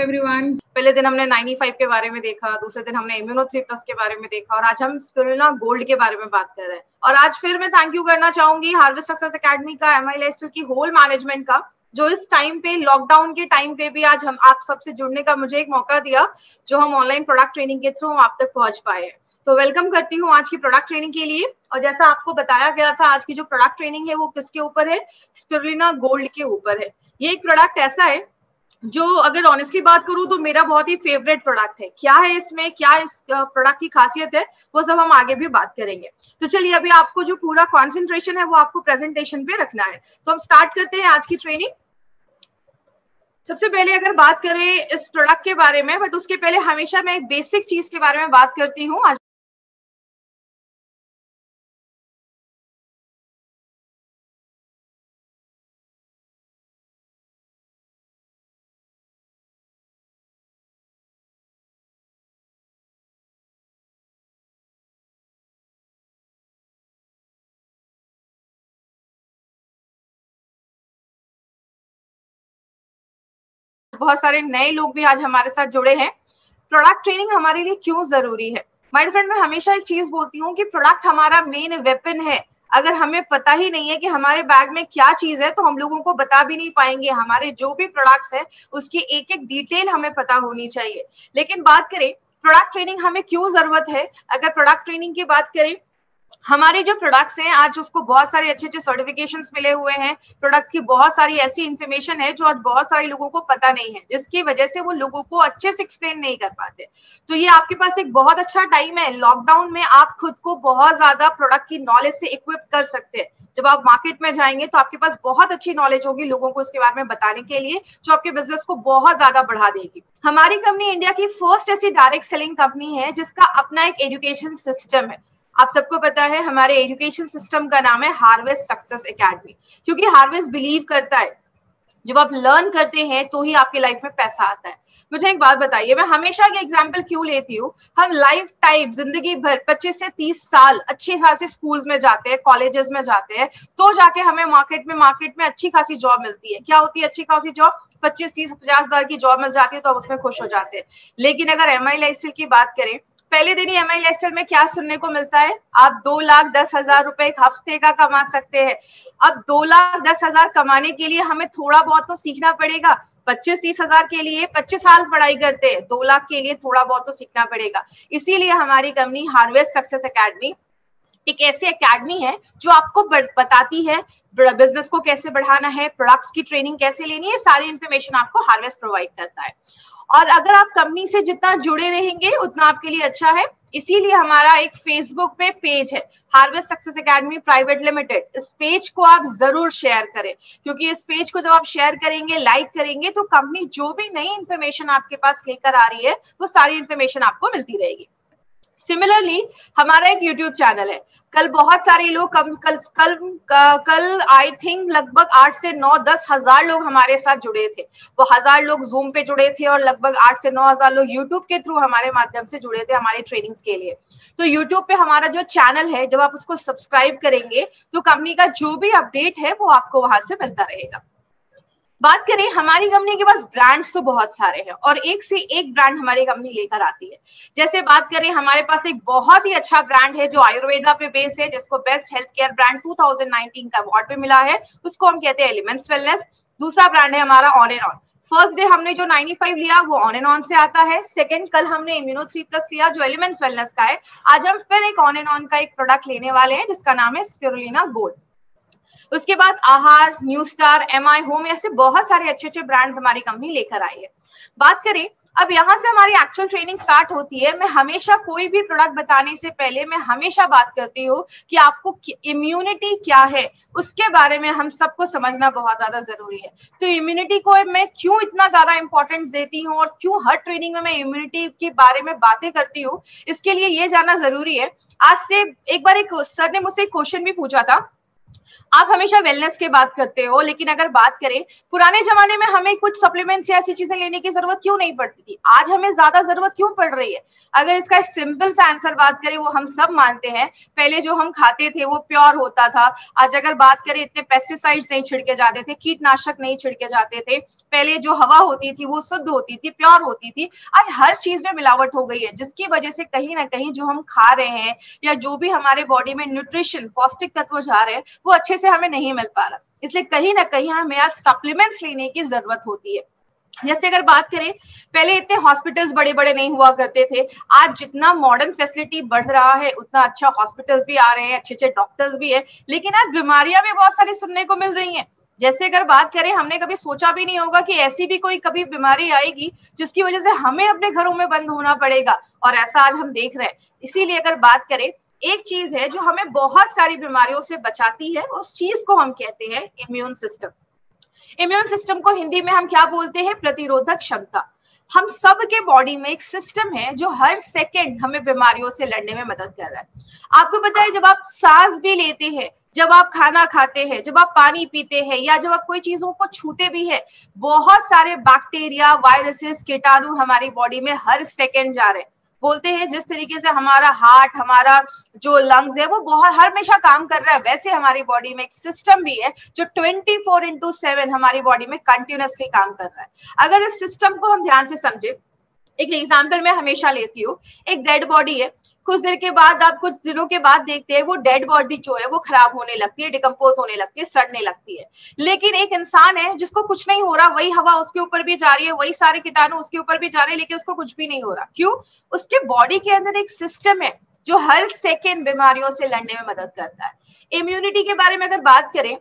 Everyone. पहले दिन हमने 95 के बारे में देखा, दूसरे दिन हमने इम्यूनो 3+ के बारे में देखा और आज हम स्पिरुलिना गोल्ड के बारे में बात कर रहे हैं। और आज फिर मैं थैंक यू करना चाहूंगी हार्वेस्ट सक्सेस एकेडमी का, एमआई लाइफस्टाइल की होल मैनेजमेंट का, जो इस टाइम पे लॉकडाउन के टाइम पे भी आज हम आप सबसे जुड़ने का मुझे एक मौका दिया, जो हम ऑनलाइन प्रोडक्ट ट्रेनिंग के थ्रू हम आप तक पहुंच पाए हैं। तो वेलकम करती हूँ आज की प्रोडक्ट ट्रेनिंग के लिए। और जैसा आपको बताया गया था, आज की जो प्रोडक्ट ट्रेनिंग है वो किसके ऊपर है? स्पिरुलिना गोल्ड के ऊपर है। ये एक प्रोडक्ट ऐसा है जो, अगर ऑनेस्टली बात करूं तो मेरा बहुत ही फेवरेट प्रोडक्ट है। क्या है इसमें, क्या इस प्रोडक्ट की खासियत है, वो सब हम आगे भी बात करेंगे। तो चलिए, अभी आपको जो पूरा कॉन्सेंट्रेशन है वो आपको प्रेजेंटेशन पे रखना है। तो हम स्टार्ट करते हैं आज की ट्रेनिंग। सबसे पहले अगर बात करें इस प्रोडक्ट के बारे में, बट उसके पहले हमेशा मैं एक बेसिक चीज के बारे में बात करती हूँ। आज बहुत सारे नए लोग भी आज हमारे साथ जुड़े हैं। प्रोडक्ट ट्रेनिंग हमारे लिए क्यों जरूरी है? माय फ्रेंड, मैं हमेशा एक चीज बोलती हूँ कि प्रोडक्ट हमारा मेन वेपन है। अगर हमें पता ही नहीं है कि हमारे बैग में क्या चीज है, तो हम लोगों को बता भी नहीं पाएंगे। हमारे जो भी प्रोडक्ट्स है उसकी एक एक डिटेल हमें पता होनी चाहिए। लेकिन बात करें प्रोडक्ट ट्रेनिंग हमें क्यों जरूरत है, अगर प्रोडक्ट ट्रेनिंग की बात करें, हमारे जो प्रोडक्ट्स हैं आज उसको बहुत सारे अच्छे अच्छे सर्टिफिकेशंस मिले हुए हैं। प्रोडक्ट की बहुत सारी ऐसी इंफॉर्मेशन है जो आज बहुत सारे लोगों को पता नहीं है, जिसकी वजह से वो लोगों को अच्छे से एक्सप्लेन नहीं कर पाते। तो ये आपके पास एक बहुत अच्छा टाइम है। लॉकडाउन में आप खुद को बहुत ज्यादा प्रोडक्ट की नॉलेज से इक्विप कर सकते हैं। जब आप मार्केट में जाएंगे तो आपके पास बहुत अच्छी नॉलेज होगी लोगों को इसके बारे में बताने के लिए, जो आपके बिजनेस को बहुत ज्यादा बढ़ा देगी। हमारी कंपनी इंडिया की फर्स्ट ऐसी डायरेक्ट सेलिंग कंपनी है जिसका अपना एक एजुकेशन सिस्टम है। आप सबको पता है हमारे एजुकेशन सिस्टम का नाम है हार्वेस्ट सक्सेस एकेडमी, क्योंकि हार्वेस्ट बिलीव करता है जब आप लर्न करते हैं तो ही आपके लाइफ में पैसा आता है। मुझे एक बात बताइए, मैं हमेशा ये एग्जांपल क्यों लेती हूँ, हम लाइफ टाइम जिंदगी भर 25 से 30 साल अच्छी खासी स्कूल्स में जाते हैं, कॉलेजेस में जाते हैं, तो जाके हमें मार्केट में अच्छी खासी जॉब मिलती है। क्या होती है अच्छी खासी जॉब? 25, 30, 50 हजार की जॉब मिल जाती है, तो हम उसमें खुश हो जाते हैं। लेकिन अगर एमआई लाइफस्टाइल की बात करें, पहले दिन ही एमआई लाइफस्टाइल में क्या सुनने को मिलता है? आप 2,10,000 रुपए एक हफ्ते का कमा सकते हैं। अब 2,10,000 कमाने के लिए हमें थोड़ा बहुत तो सीखना पड़ेगा। 25-30 हजार के लिए 25 साल पढ़ाई करते हैं, 2 लाख के लिए थोड़ा बहुत तो सीखना पड़ेगा। इसीलिए हमारी कंपनी हार्वेस्ट सक्सेस एकेडमी एक ऐसी एकेडमी है जो आपको बताती है बिजनेस को कैसे बढ़ाना है, प्रोडक्ट्स की ट्रेनिंग कैसे लेनी है, सारी इंफॉर्मेशन आपको हार्वेस्ट प्रोवाइड करता है। और अगर आप कंपनी से जितना जुड़े रहेंगे उतना आपके लिए अच्छा है। इसीलिए हमारा एक फेसबुक पे पेज है, harvest success academy private limited. इस पेज को आप जरूर शेयर करें, क्योंकि इस पेज को जब आप शेयर करेंगे, लाइक करेंगे, तो कंपनी जो भी नई इंफॉर्मेशन आपके पास लेकर आ रही है वो सारी इंफॉर्मेशन आपको मिलती रहेगी। सिमिलरली हमारा एक यूट्यूब चैनल है। कल बहुत सारे लोग कल आई थिंक लगभग 8 से 9-10 हजार लोग हमारे साथ जुड़े थे। वो 1000 लोग जूम पे जुड़े थे और लगभग 8 से 9 हजार लोग यूट्यूब के थ्रू हमारे माध्यम से जुड़े थे हमारे ट्रेनिंग्स के लिए। तो यूट्यूब पे हमारा जो चैनल है, जब आप उसको सब्सक्राइब करेंगे तो कंपनी का जो भी अपडेट है वो आपको वहां से मिलता रहेगा। बात करें, हमारी कंपनी के पास ब्रांड्स तो बहुत सारे हैं और एक से एक ब्रांड हमारी कंपनी लेकर आती है। जैसे बात करें, हमारे पास एक बहुत ही अच्छा ब्रांड है जो आयुर्वेदा पे बेस्ड है, जिसको बेस्ट हेल्थ केयर ब्रांड 2019 का अवार्ड भी मिला है, उसको हम कहते हैं एलिमेंट्स वेलनेस। दूसरा ब्रांड है हमारा on and on. First day हमने जो 95 लिया वो ऑन एंड ऑन से आता है। सेकंड, कल हमने इम्यूनो 3+ लिया जो एलिमेंट्स वेलनेस का है। आज हम फिर एक ऑन एंड ऑन का एक प्रोडक्ट लेने वाले हैं जिसका नाम है स्पिरुलिना गोल्ड। उसके बाद आहार, न्यू स्टार, एमआई होम, ऐसे बहुत सारे अच्छे अच्छे ब्रांड्स हमारी कंपनी लेकर आई है। बात करें, अब यहाँ से हमारी एक्चुअल ट्रेनिंग स्टार्ट होती है। मैं हमेशा कोई भी प्रोडक्ट बताने से पहले मैं हमेशा बात करती हूँ कि आपको इम्यूनिटी क्या है, उसके बारे में हम सबको समझना बहुत ज्यादा जरूरी है। तो इम्यूनिटी को मैं क्यों इतना ज्यादा इंपॉर्टेंस देती हूँ और क्यों हर ट्रेनिंग में मैं इम्यूनिटी के बारे में बातें करती हूँ, इसके लिए ये जानना जरूरी है। आज से एक बार एक सर ने मुझसे एक क्वेश्चन भी पूछा था आप हमेशा वेलनेस की बात करते हो, लेकिन अगर बात करें पुराने जमाने में हमें कुछ सप्लीमेंट्स या ऐसी चीजें लेने की जरूरत क्यों नहीं पड़ती थी, आज हमें ज्यादा जरूरत क्यों पड़ रही है? अगर इसका सिंपल सा आंसर बात करें, वो हम सब मानते हैं, पहले जो हम खाते थे वो प्योर होता था। आज अगर बात करें, इतने पेस्टिसाइड्स नहीं छिड़के जाते थे, कीटनाशक नहीं छिड़के जाते थे, पहले जो हवा होती थी वो शुद्ध होती थी, प्योर होती थी। आज हर चीज में मिलावट हो गई है, जिसकी वजह से कहीं ना कहीं जो हम खा रहे हैं या जो भी हमारे बॉडी में न्यूट्रिशन पौष्टिक तत्व जा रहे हैं वो अच्छे से हमें नहीं मिल पा रहा। इसलिए कहीं ना कहीं हमें आज सप्लीमेंट्स लेने की जरूरत होती है। जैसे अगर बात करें, पहले इतने हॉस्पिटल्स बड़े बड़े नहीं हुआ करते थे, आज जितना मॉडर्न फैसिलिटी बढ़ रहा है उतना अच्छा हॉस्पिटल्स भी आ रहे हैं, अच्छे अच्छे डॉक्टर्स भी है, लेकिन आज बीमारियां भी बहुत सारी सुनने को मिल रही हैं। जैसे अगर बात करें, हमने कभी सोचा भी नहीं होगा कि ऐसी भी कोई कभी बीमारी आएगी जिसकी वजह से हमें अपने घरों में बंद होना पड़ेगा, और ऐसा आज हम देख रहे हैं। इसीलिए अगर बात करें, एक चीज है जो हमें बहुत सारी बीमारियों से बचाती है, उस चीज को हम कहते हैं इम्यून सिस्टम। इम्यून सिस्टम को हिंदी में हम क्या बोलते हैं? प्रतिरोधक क्षमता। हम सब के बॉडी में एक सिस्टम है जो हर सेकेंड हमें बीमारियों से लड़ने में मदद कर रहा है। आपको पता है, जब आप सांस भी लेते हैं, जब आप खाना खाते हैं, जब आप पानी पीते हैं, या जब आप कोई चीजों को छूते भी है, बहुत सारे बैक्टीरिया, वायरसेस, कीटाणु हमारी बॉडी में हर सेकेंड जा रहे हैं। बोलते हैं जिस तरीके से हमारा हार्ट, हमारा जो लंग्स है वो बहुत हमेशा काम कर रहा है, वैसे हमारी बॉडी में एक सिस्टम भी है जो 24/7 हमारी बॉडी में कंटिन्यूअसली काम कर रहा है। अगर इस सिस्टम को हम ध्यान से समझे, एक एग्जाम्पल मैं हमेशा लेती हूँ, एक डेड बॉडी है, कुछ देर के बाद, आप कुछ दिनों के बाद देखते हैं वो डेड बॉडी जो है वो खराब होने लगती है, डिकम्पोज होने लगती है, सड़ने लगती है। लेकिन एक इंसान है जिसको कुछ नहीं हो रहा, वही हवा उसके ऊपर भी जा रही है, वही सारे कीटाणु उसके ऊपर भी जा रहे हैं, लेकिन उसको कुछ भी नहीं हो रहा। क्यों? उसके बॉडी के अंदर एक सिस्टम है जो हर सेकेंड बीमारियों से लड़ने में मदद करता है। इम्यूनिटी के बारे में अगर बात करें,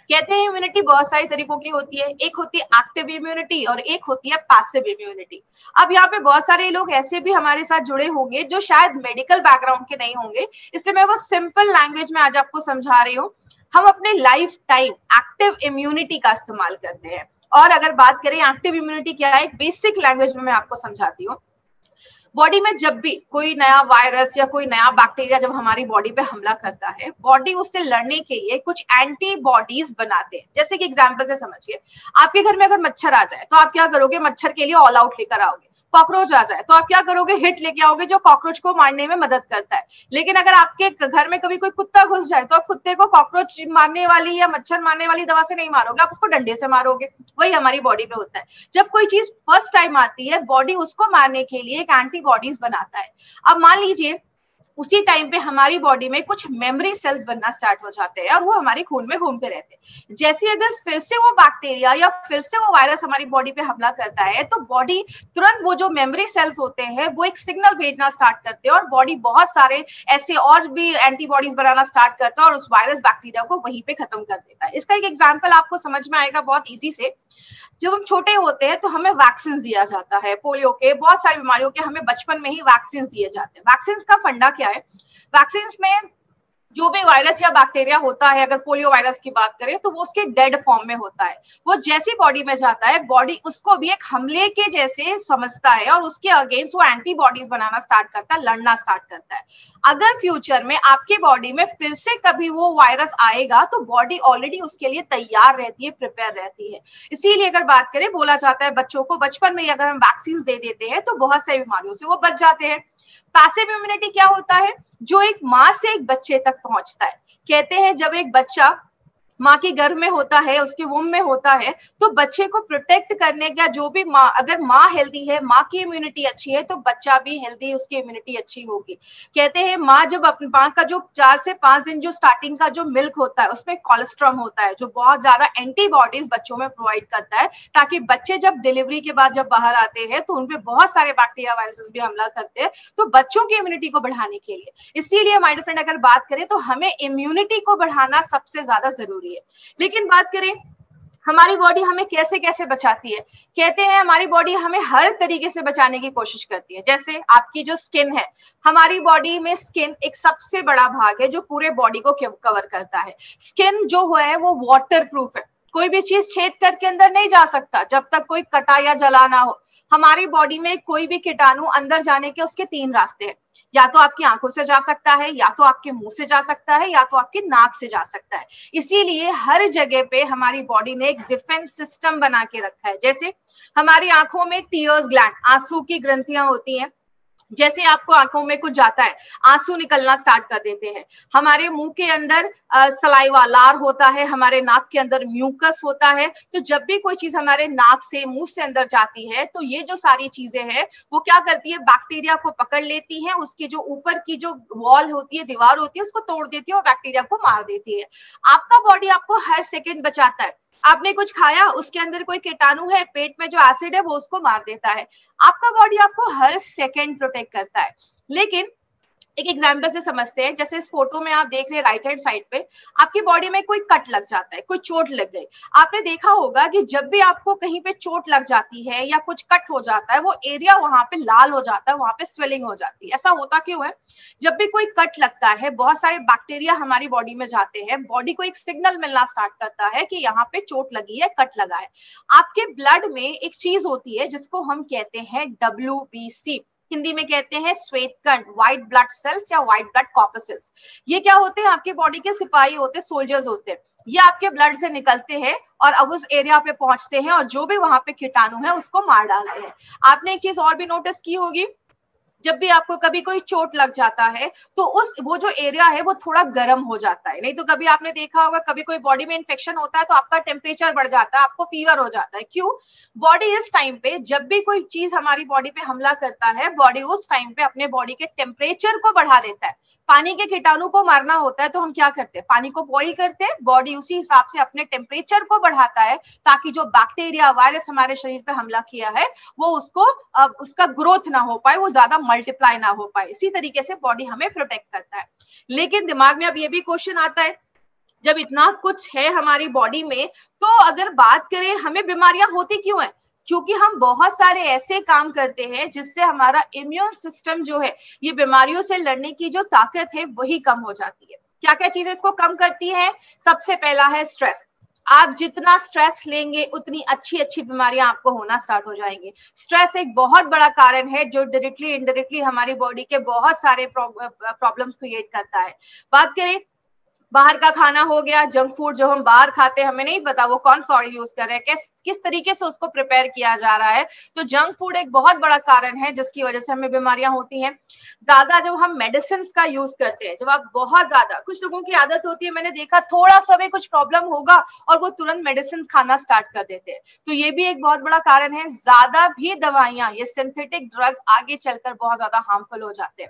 कहते हैं इम्यूनिटी बहुत सारी तरीकों की होती है। एक होती है एक्टिव इम्यूनिटी और एक होती है पैसिव इम्यूनिटी। अब यहाँ पे बहुत सारे लोग ऐसे भी हमारे साथ जुड़े होंगे जो शायद मेडिकल बैकग्राउंड के नहीं होंगे, इसलिए मैं वो सिंपल लैंग्वेज में आज आपको समझा रही हूँ। हम अपने लाइफ टाइम एक्टिव इम्यूनिटी का इस्तेमाल करते हैं। और अगर बात करें एक्टिव इम्यूनिटी क्या है, एक बेसिक लैंग्वेज में मैं आपको समझाती हूँ। बॉडी में जब भी कोई नया वायरस या कोई नया बैक्टीरिया जब हमारी बॉडी पे हमला करता है, बॉडी उससे लड़ने के लिए कुछ एंटीबॉडीज बनाते हैं। जैसे कि एग्जांपल से समझिए, आपके घर में अगर मच्छर आ जाए तो आप क्या करोगे? मच्छर के लिए ऑल आउट लेकर आओगे। कॉकरोच आ जाए तो आप क्या करोगे? हिट लेके आओगे, जो कॉकरोच को मारने में मदद करता है। लेकिन अगर आपके घर में कभी कोई कुत्ता घुस जाए तो आप कुत्ते को कॉकरोच मारने वाली या मच्छर मारने वाली दवा से नहीं मारोगे, आप उसको डंडे से मारोगे। वही हमारी बॉडी में होता है। जब कोई चीज फर्स्ट टाइम आती है, बॉडी उसको मारने के लिए एक एंटीबॉडीज बनाता है। अब मान लीजिए उसी टाइम पे हमारी बॉडी में कुछ मेमोरी सेल्स बनना स्टार्ट हो जाते हैं और वो हमारे खून में घूमते रहते हैं। जैसे अगर फिर से वो बैक्टीरिया या फिर से वो वायरस हमारी बॉडी पे हमला करता है, तो बॉडी तुरंत, वो जो मेमोरी सेल्स होते हैं वो एक सिग्नल भेजना स्टार्ट करते हैं और बॉडी बहुत सारे ऐसे और भी एंटीबॉडीज बनाना स्टार्ट करता है और उस वायरस बैक्टीरिया को वहीं पे खत्म कर देता है। इसका एक एग्जाम्पल आपको समझ में आएगा बहुत ईजी से। जब हम छोटे होते हैं तो हमें वैक्सीन दिया जाता है, पोलियो के, बहुत सारी बीमारियों के हमें बचपन में ही वैक्सीन दिए जाते हैं। वैक्सीन का फंडा क्या है? वैक्सीन में जो भी वायरस या बैक्टीरिया होता है, अगर पोलियो वायरस की बात करें तो वो उसके डेड फॉर्म में होता है। वो जैसी बॉडी में जाता है, बॉडी उसको भी एक हमले के जैसे समझता है और उसके अगेंस्ट वो एंटीबॉडीज बनाना स्टार्ट करता है, लड़ना स्टार्ट करता है। अगर फ्यूचर में आपके बॉडी में फिर से कभी वो वायरस आएगा तो बॉडी ऑलरेडी उसके लिए तैयार रहती है, प्रिपेयर रहती है। इसीलिए अगर बात करें, बोला जाता है बच्चों को बचपन में अगर हम वैक्सीन दे देते हैं तो बहुत सारी बीमारियों से वो बच जाते हैं। पैसिव इम्यूनिटी क्या होता है? जो एक माँ से एक बच्चे तक पहुंचता है। कहते हैं जब एक बच्चा माँ के गर्भ में होता है, उसके वुम्ब में होता है, तो बच्चे को प्रोटेक्ट करने का जो भी माँ, अगर माँ हेल्दी है, माँ की इम्यूनिटी अच्छी है, तो बच्चा भी हेल्दी, उसकी इम्यूनिटी अच्छी होगी। कहते हैं माँ जब अपनी माँ का जो 4 से 5 दिन जो स्टार्टिंग का जो मिल्क होता है उसमें कोलेस्ट्रॉम होता है, जो बहुत ज्यादा एंटीबॉडीज बच्चों में प्रोवाइड करता है, ताकि बच्चे जब डिलीवरी के बाद जब बाहर आते हैं तो उनपे बहुत सारे बैक्टीरिया, वायरसेस भी हमला करते हैं, तो बच्चों की इम्यूनिटी को बढ़ाने के लिए। इसीलिए माय डियर फ्रेंड, अगर बात करें तो हमें इम्यूनिटी को बढ़ाना सबसे ज्यादा जरूरी है। लेकिन बात करें हमारी बॉडी हमें कैसे कैसे बचाती है, कहते हैं हमारी बॉडी हमें हर तरीके से बचाने की कोशिश करती है। जैसे आपकी जो स्किन है, हमारी बॉडी में स्किन एक सबसे बड़ा भाग है जो पूरे बॉडी को कवर करता है। स्किन जो है वो वाटर प्रूफ है, कोई भी चीज छेद करके अंदर नहीं जा सकता जब तक कोई कटा या जला ना हो। हमारी बॉडी में कोई भी कीटाणु अंदर जाने के उसके 3 रास्ते हैं। या तो आपकी आंखों से जा सकता है, या तो आपके मुंह से जा सकता है, या तो आपके नाक से जा सकता है। इसीलिए हर जगह पे हमारी बॉडी ने एक डिफेंस सिस्टम बना के रखा है। जैसे हमारी आंखों में टीयर्स ग्लैंड, आंसू की ग्रंथियां होती हैं, जैसे आपको आंखों में कुछ जाता है आंसू निकलना स्टार्ट कर देते हैं। हमारे मुंह के अंदर सलाइवा, लार होता है, हमारे नाक के अंदर म्यूकस होता है। तो जब भी कोई चीज हमारे नाक से, मुंह से अंदर जाती है, तो ये जो सारी चीजें हैं वो क्या करती है, बैक्टीरिया को पकड़ लेती है, उसकी जो ऊपर की जो वॉल होती है, दीवार होती है, उसको तोड़ देती है और बैक्टीरिया को मार देती है। आपका बॉडी आपको हर सेकेंड बचाता है। आपने कुछ खाया, उसके अंदर कोई कीटाणु है, पेट में जो एसिड है वो उसको मार देता है। आपका बॉडी आपको हर सेकंड प्रोटेक्ट करता है। लेकिन एक एग्जाम्पल से समझते हैं। जैसे इस फोटो में आप देख रहे हैं राइट हैंड साइड पे, आपकी बॉडी में कोई कट लग जाता है, कोई चोट लग गई। आपने देखा होगा कि जब भी आपको कहीं पे चोट लग जाती है या कुछ कट हो जाता है, वो एरिया वहां पे लाल हो जाता है, वहां पे स्वेलिंग हो जाती है। ऐसा होता क्यों है? जब भी कोई कट लगता है, बहुत सारे बैक्टीरिया हमारी बॉडी में जाते हैं, बॉडी को एक सिग्नल मिलना स्टार्ट करता है कि यहाँ पे चोट लगी है, कट लगा है। आपके ब्लड में एक चीज होती है जिसको हम कहते हैं WBC, हिंदी में कहते हैं श्वेत कण, व्हाइट ब्लड सेल्स या व्हाइट ब्लड कॉर्पसेल्स। ये क्या होते हैं? आपके बॉडी के सिपाही होते हैं, सोल्जर्स होते हैं। ये आपके ब्लड से निकलते हैं और अब उस एरिया पे पहुंचते हैं और जो भी वहां पे कीटाणु है उसको मार डालते हैं। आपने एक चीज और भी नोटिस की होगी, जब भी आपको कभी कोई चोट लग जाता है तो वो जो एरिया है वो थोड़ा गर्म हो जाता है। नहीं तो कभी आपने देखा होगा, कभी कोई बॉडी में इन्फेक्शन होता है तो आपका टेम्परेचर बढ़ जाता है, आपको फीवर हो जाता है। क्यों? बॉडी इस टाइम पे, जब भी कोई चीज हमारी बॉडी पे हमला करता है, बॉडी उस टाइम पे अपने बॉडी के टेम्परेचर को बढ़ा देता है। पानी के कीटाणु को मारना होता है तो हम क्या करते हैं? पानी को बॉइल करते हैं। बॉडी उसी हिसाब से अपने टेम्परेचर को बढ़ाता है ताकि जो बैक्टीरिया, वायरस हमारे शरीर पे हमला किया है वो उसका ग्रोथ ना हो पाए, वो ज्यादा मल्टीप्लाई ना हो पाए। इसी तरीके से बॉडी हमें प्रोटेक्ट करता है। लेकिन दिमाग में अब ये भी क्वेश्चन आता है, जब इतना कुछ है हमारी बॉडी में, तो अगर बात करें हमें बीमारियां होती क्यों है? क्योंकि हम बहुत सारे ऐसे काम करते हैं जिससे हमारा इम्यून सिस्टम जो है, ये बीमारियों से लड़ने की जो ताकत है वही कम हो जाती है। क्या क्या चीजें इसको कम करती है? सबसे पहला है स्ट्रेस। आप जितना स्ट्रेस लेंगे उतनी अच्छी अच्छी बीमारियां आपको होना स्टार्ट हो जाएंगी। स्ट्रेस एक बहुत बड़ा कारण है जो डायरेक्टली इनडायरेक्टली हमारी बॉडी के बहुत सारे प्रॉब्लम्स क्रिएट करता है। बात करें बाहर का खाना हो गया, जंक फूड जो हम बाहर खाते हैं, हमें नहीं पता वो कौन सा ऑयल यूज कर रहे हैं, किस तरीके से उसको प्रिपेयर किया जा रहा है। तो जंक फूड एक बहुत बड़ा कारण है जिसकी वजह से हमें बीमारियां होती हैं। ज्यादा जब हम मेडिसिन का यूज करते हैं, जब आप बहुत ज्यादा, कुछ लोगों की आदत होती है, मैंने देखा थोड़ा सा भी कुछ प्रॉब्लम होगा और वो तुरंत मेडिसिन खाना स्टार्ट कर देते हैं। तो ये भी एक बहुत बड़ा कारण है। ज्यादा भी दवाइयां, ये सिंथेटिक ड्रग्स आगे चलकर बहुत ज्यादा हार्मफुल हो जाते हैं।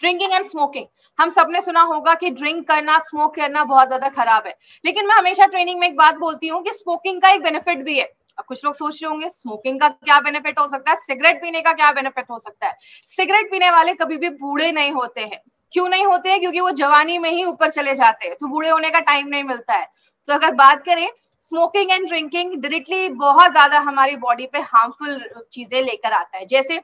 ड्रिंकिंग एंड स्मोकिंग, हम सबने सुना होगा कि ड्रिंक करना, स्मोक करना बहुत ज्यादा खराब है। लेकिन मैं हमेशा ट्रेनिंग में एक बात बोलती हूँ कि स्मोकिंग का एक बेनिफिट भी है। अब कुछ लोग सोच रहे होंगे स्मोकिंग का क्या बेनिफिट हो सकता है, सिगरेट पीने का क्या बेनिफिट हो सकता है? सिगरेट पीने वाले कभी भी बूढ़े नहीं होते हैं। क्यों नहीं होते हैं? क्योंकि वो जवानी में ही ऊपर चले जाते हैं, तो बूढ़े होने का टाइम नहीं मिलता है। तो अगर बात करें, स्मोकिंग एंड ड्रिंकिंग डायरेक्टली बहुत ज्यादा हमारी बॉडी पे हार्मफुल चीजें लेकर आता है। जैसे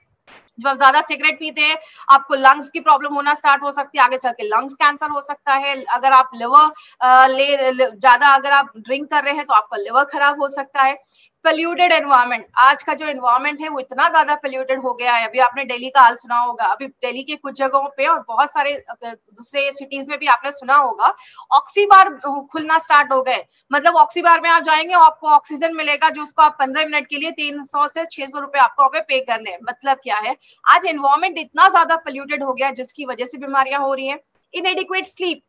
जब ज्यादा सिगरेट पीते हैं आपको लंग्स की प्रॉब्लम होना स्टार्ट हो सकती है, आगे चल के लंग्स कैंसर हो सकता है। अगर आप लिवर ज्यादा अगर आप ड्रिंक कर रहे हैं तो आपका लिवर खराब हो सकता है। पोल्यूटेड एनवायरनमेंट, आज का जो एनवायरनमेंट है वो इतना ज्यादा पोल्यूटेड हो गया है। अभी आपने दिल्ली का हाल सुना होगा, अभी दिल्ली के कुछ जगहों पे और बहुत सारे दूसरे सिटीज में भी आपने सुना होगा, ऑक्सी बार खुलना स्टार्ट हो गए। मतलब ऑक्सी बार में आप जाएंगे, आपको ऑक्सीजन मिलेगा जो उसको आप 15 मिनट के लिए 300 से 600 रुपए आपको वहां पे पे करने हैं। मतलब क्या है, आज एनवायरनमेंट इतना ज्यादा पोल्यूटेड हो गया जिसकी वजह से बीमारियां हो रही हैं। इनएडिक्वेट स्लीप,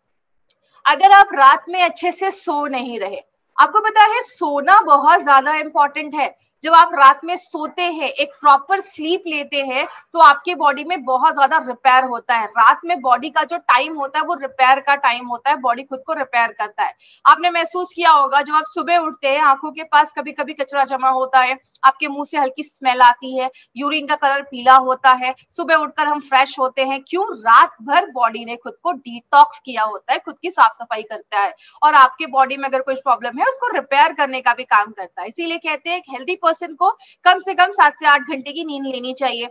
अगर आप रात में अच्छे से सो नहीं रहे, आपको पता है सोना बहुत ज्यादा इंपॉर्टेंट है। जब आप रात में सोते हैं, एक प्रॉपर स्लीप लेते हैं, तो आपके बॉडी में बहुत ज्यादा रिपेयर होता है। रात में बॉडी का जो टाइम होता है वो रिपेयर का टाइम होता है, बॉडी खुद को रिपेयर करता है। आपने महसूस किया होगा जब आप सुबह उठते हैं, आंखों के पास कभी कभी कचरा जमा होता है, आपके मुंह से हल्की स्मेल आती है, यूरिन का कलर पीला होता है, सुबह उठकर हम फ्रेश होते हैं। क्यों? रात भर बॉडी ने खुद को डिटॉक्स किया होता है, खुद की साफ सफाई करता है और आपके बॉडी में अगर कोई प्रॉब्लम है उसको रिपेयर करने का भी काम करता है। इसीलिए कहते हैं हेल्दी पर्सन को कम से कम 7 से 8 घंटे की नींद लेनी चाहिए।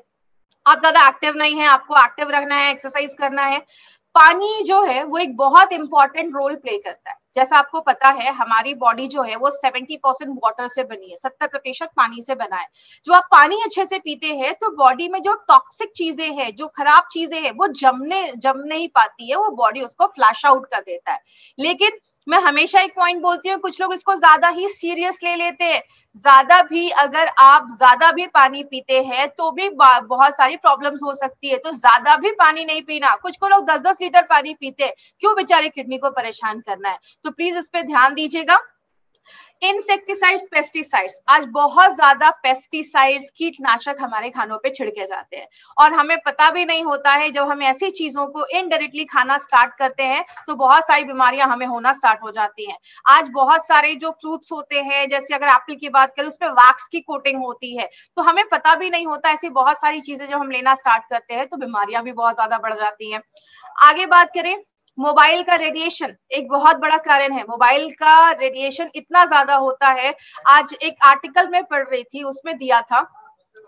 आप ज्यादा एक्टिव नहीं है, आपको एक्टिव रखना है, एक्सरसाइज करना है। पानी जो है वो एक बहुत इंपॉर्टेंट रोल प्ले करता है। जैसा आपको पता है हमारी बॉडी जो है वो 70% वाटर से बनी है, 70% पानी से बना है। जो आप पानी अच्छे से पीते हैं तो बॉडी में जो टॉक्सिक चीजें हैं, जो खराब चीजें हैं, वो जम नहीं पाती है, वो बॉडी उसको फ्लैश आउट कर देता है। लेकिन मैं हमेशा एक पॉइंट बोलती हूँ, कुछ लोग इसको ज्यादा ही सीरियस ले लेते हैं। ज्यादा भी अगर आप ज्यादा भी पानी पीते हैं तो भी बहुत सारी प्रॉब्लम्स हो सकती है। तो ज्यादा भी पानी नहीं पीना। कुछ को लोग 10-10 लीटर पानी पीते हैं, क्यों बेचारे किडनी को परेशान करना है। तो प्लीज इस पे ध्यान दीजिएगा। इंसेक्टिसाइड्स, पेस्टिसाइड्स, आज बहुत ज्यादा पेस्टिसाइड्स, कीटनाशक हमारे खानों पे छिड़के जाते हैं और हमें पता भी नहीं होता है। जब हम ऐसी चीजों को इनडायरेक्टली खाना स्टार्ट करते हैं तो बहुत सारी बीमारियां हमें होना स्टार्ट हो जाती हैं। आज बहुत सारे जो फ्रूट्स होते हैं, जैसे अगर एप्पल की बात करें, उसपे वैक्स की कोटिंग होती है, तो हमें पता भी नहीं होता। ऐसी बहुत सारी चीजें जब हम लेना स्टार्ट करते हैं तो बीमारियां भी बहुत ज्यादा बढ़ जाती हैं। आगे बात करें, मोबाइल का रेडिएशन एक बहुत बड़ा कारण है। मोबाइल का रेडिएशन इतना ज्यादा होता है। आज एक आर्टिकल में पढ़ रही थी, उसमें दिया था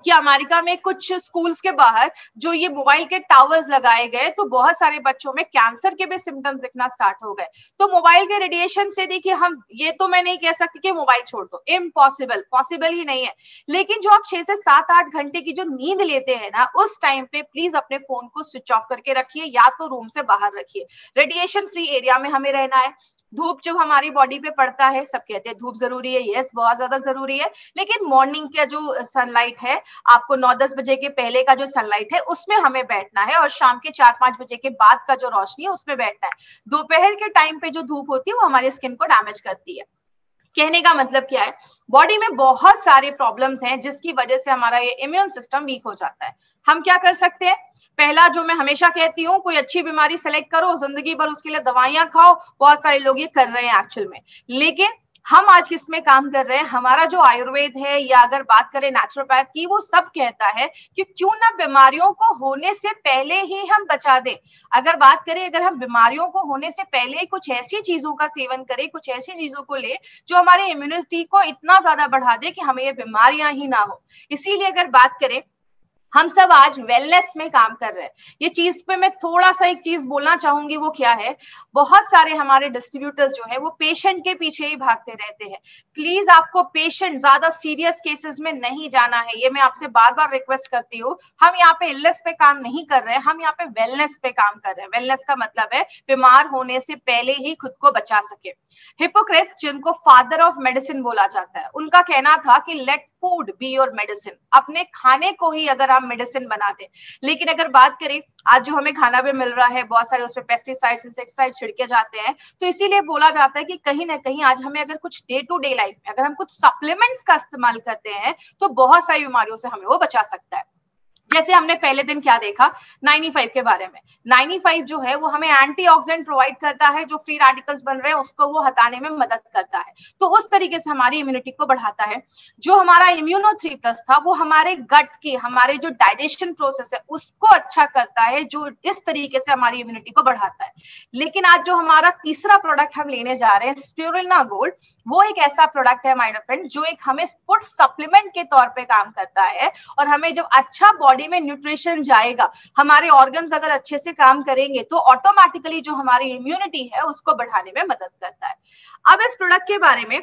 कि अमेरिका में कुछ स्कूल्स के बाहर जो ये मोबाइल के टावर्स लगाए गए तो बहुत सारे बच्चों में कैंसर के भी सिम्टम्स दिखना स्टार्ट हो गए। तो मोबाइल के रेडिएशन से देखिए, हम ये तो मैं नहीं कह सकती कि मोबाइल छोड़ दो, इम्पॉसिबल, पॉसिबल ही नहीं है। लेकिन जो आप 6 से 7-8 घंटे की जो नींद लेते हैं ना, उस टाइम पे प्लीज अपने फोन को स्विच ऑफ करके रखिए या तो रूम से बाहर रखिए। रेडिएशन फ्री एरिया में हमें रहना है। धूप जब हमारी बॉडी पे पड़ता है, सब कहते हैं धूप जरूरी है, यस बहुत ज्यादा जरूरी है, लेकिन मॉर्निंग का जो सनलाइट है, आपको 9-10 बजे के पहले का जो सनलाइट है उसमें हमें बैठना है और शाम के 4-5 बजे के बाद का जो रोशनी है उसमें बैठना है। दोपहर के टाइम पे जो धूप होती है वो हमारी स्किन को डैमेज करती है। कहने का मतलब क्या है, बॉडी में बहुत सारे प्रॉब्लम्स हैं जिसकी वजह से हमारा ये इम्यून सिस्टम वीक हो जाता है। हम क्या कर सकते हैं? पहला, जो मैं हमेशा कहती हूँ, कोई अच्छी बीमारी सेलेक्ट करो, जिंदगी भर उसके लिए दवाइयां खाओ। बहुत सारे लोग ये कर रहे हैं एक्चुअल में, लेकिन हम आज किस में काम कर रहे हैं? हमारा जो आयुर्वेद है या अगर बात करें नेचुरोपैथ की, वो सब कहता है कि क्यों ना बीमारियों को होने से पहले ही हम बचा दें। अगर बात करें, अगर हम बीमारियों को होने से पहले ही कुछ ऐसी चीजों का सेवन करें, कुछ ऐसी चीजों को ले जो हमारे इम्यूनिटी को इतना ज्यादा बढ़ा दे कि हमें ये बीमारियां ही ना हो। इसीलिए अगर बात करें, हम सब आज वेलनेस में काम कर रहे हैं। ये चीज पे मैं थोड़ा सा एक चीज बोलना चाहूंगी, वो क्या है, बहुत सारे हमारे डिस्ट्रीब्यूटर्स जो है वो पेशेंट के पीछे ही भागते रहते हैं। प्लीज आपको पेशेंट, ज्यादा सीरियस केसेस में नहीं जाना है, ये मैं आपसे बार बार रिक्वेस्ट करती हूँ। हम यहाँ पे इलनेस पे काम नहीं कर रहे हैं, हम यहाँ पे वेलनेस पे काम कर रहे हैं। वेलनेस का मतलब है बीमार होने से पहले ही खुद को बचा सके। हिपोक्रेट्स, जिनको फादर ऑफ मेडिसिन बोला जाता है, उनका कहना था कि let food be your medicine. अपने खाने को ही अगर आप मेडिसिन बना दे। लेकिन अगर बात करें, आज जो हमें खाना भी मिल रहा है, बहुत सारे उसपे पेस्टिसाइड्स, इंसेक्टिसाइड्स छिड़के जाते हैं, तो इसीलिए बोला जाता है कि कहीं ना कहीं आज हमें अगर कुछ डे टू डे लाइफ में अगर हम कुछ सप्लीमेंट्स का इस्तेमाल करते हैं तो बहुत सारी बीमारियों से हमें वो बचा सकता है। जैसे हमने पहले दिन क्या देखा, 95 के बारे में। 95 जो है वो हमें एंटीऑक्सीडेंट प्रोवाइड करता है, जो फ्री रेडिकल्स बन रहे हैं उसको वो हटाने में मदद करता है। तो उस तरीके से हमारी इम्यूनिटी को बढ़ाता है। जो हमारा इम्यूनो 3+ था, वो हमारे गट के, हमारे जो डाइजेशन प्रोसेस है उसको अच्छा करता है, जो इस तरीके से हमारी इम्यूनिटी को बढ़ाता है। लेकिन आज जो हमारा तीसरा प्रोडक्ट हम लेने जा रहे हैं, स्पिरुलिना गोल्ड, वो एक ऐसा प्रोडक्ट है माय फ्रेंड जो एक हमें फूड सप्लीमेंट के तौर पे काम करता है। और हमें जब अच्छा बॉडी में न्यूट्रिशन जाएगा, हमारे ऑर्गन्स अगर अच्छे से काम करेंगे तो ऑटोमेटिकली जो हमारी इम्यूनिटी है उसको बढ़ाने में मदद करता है। अब इस प्रोडक्ट के बारे में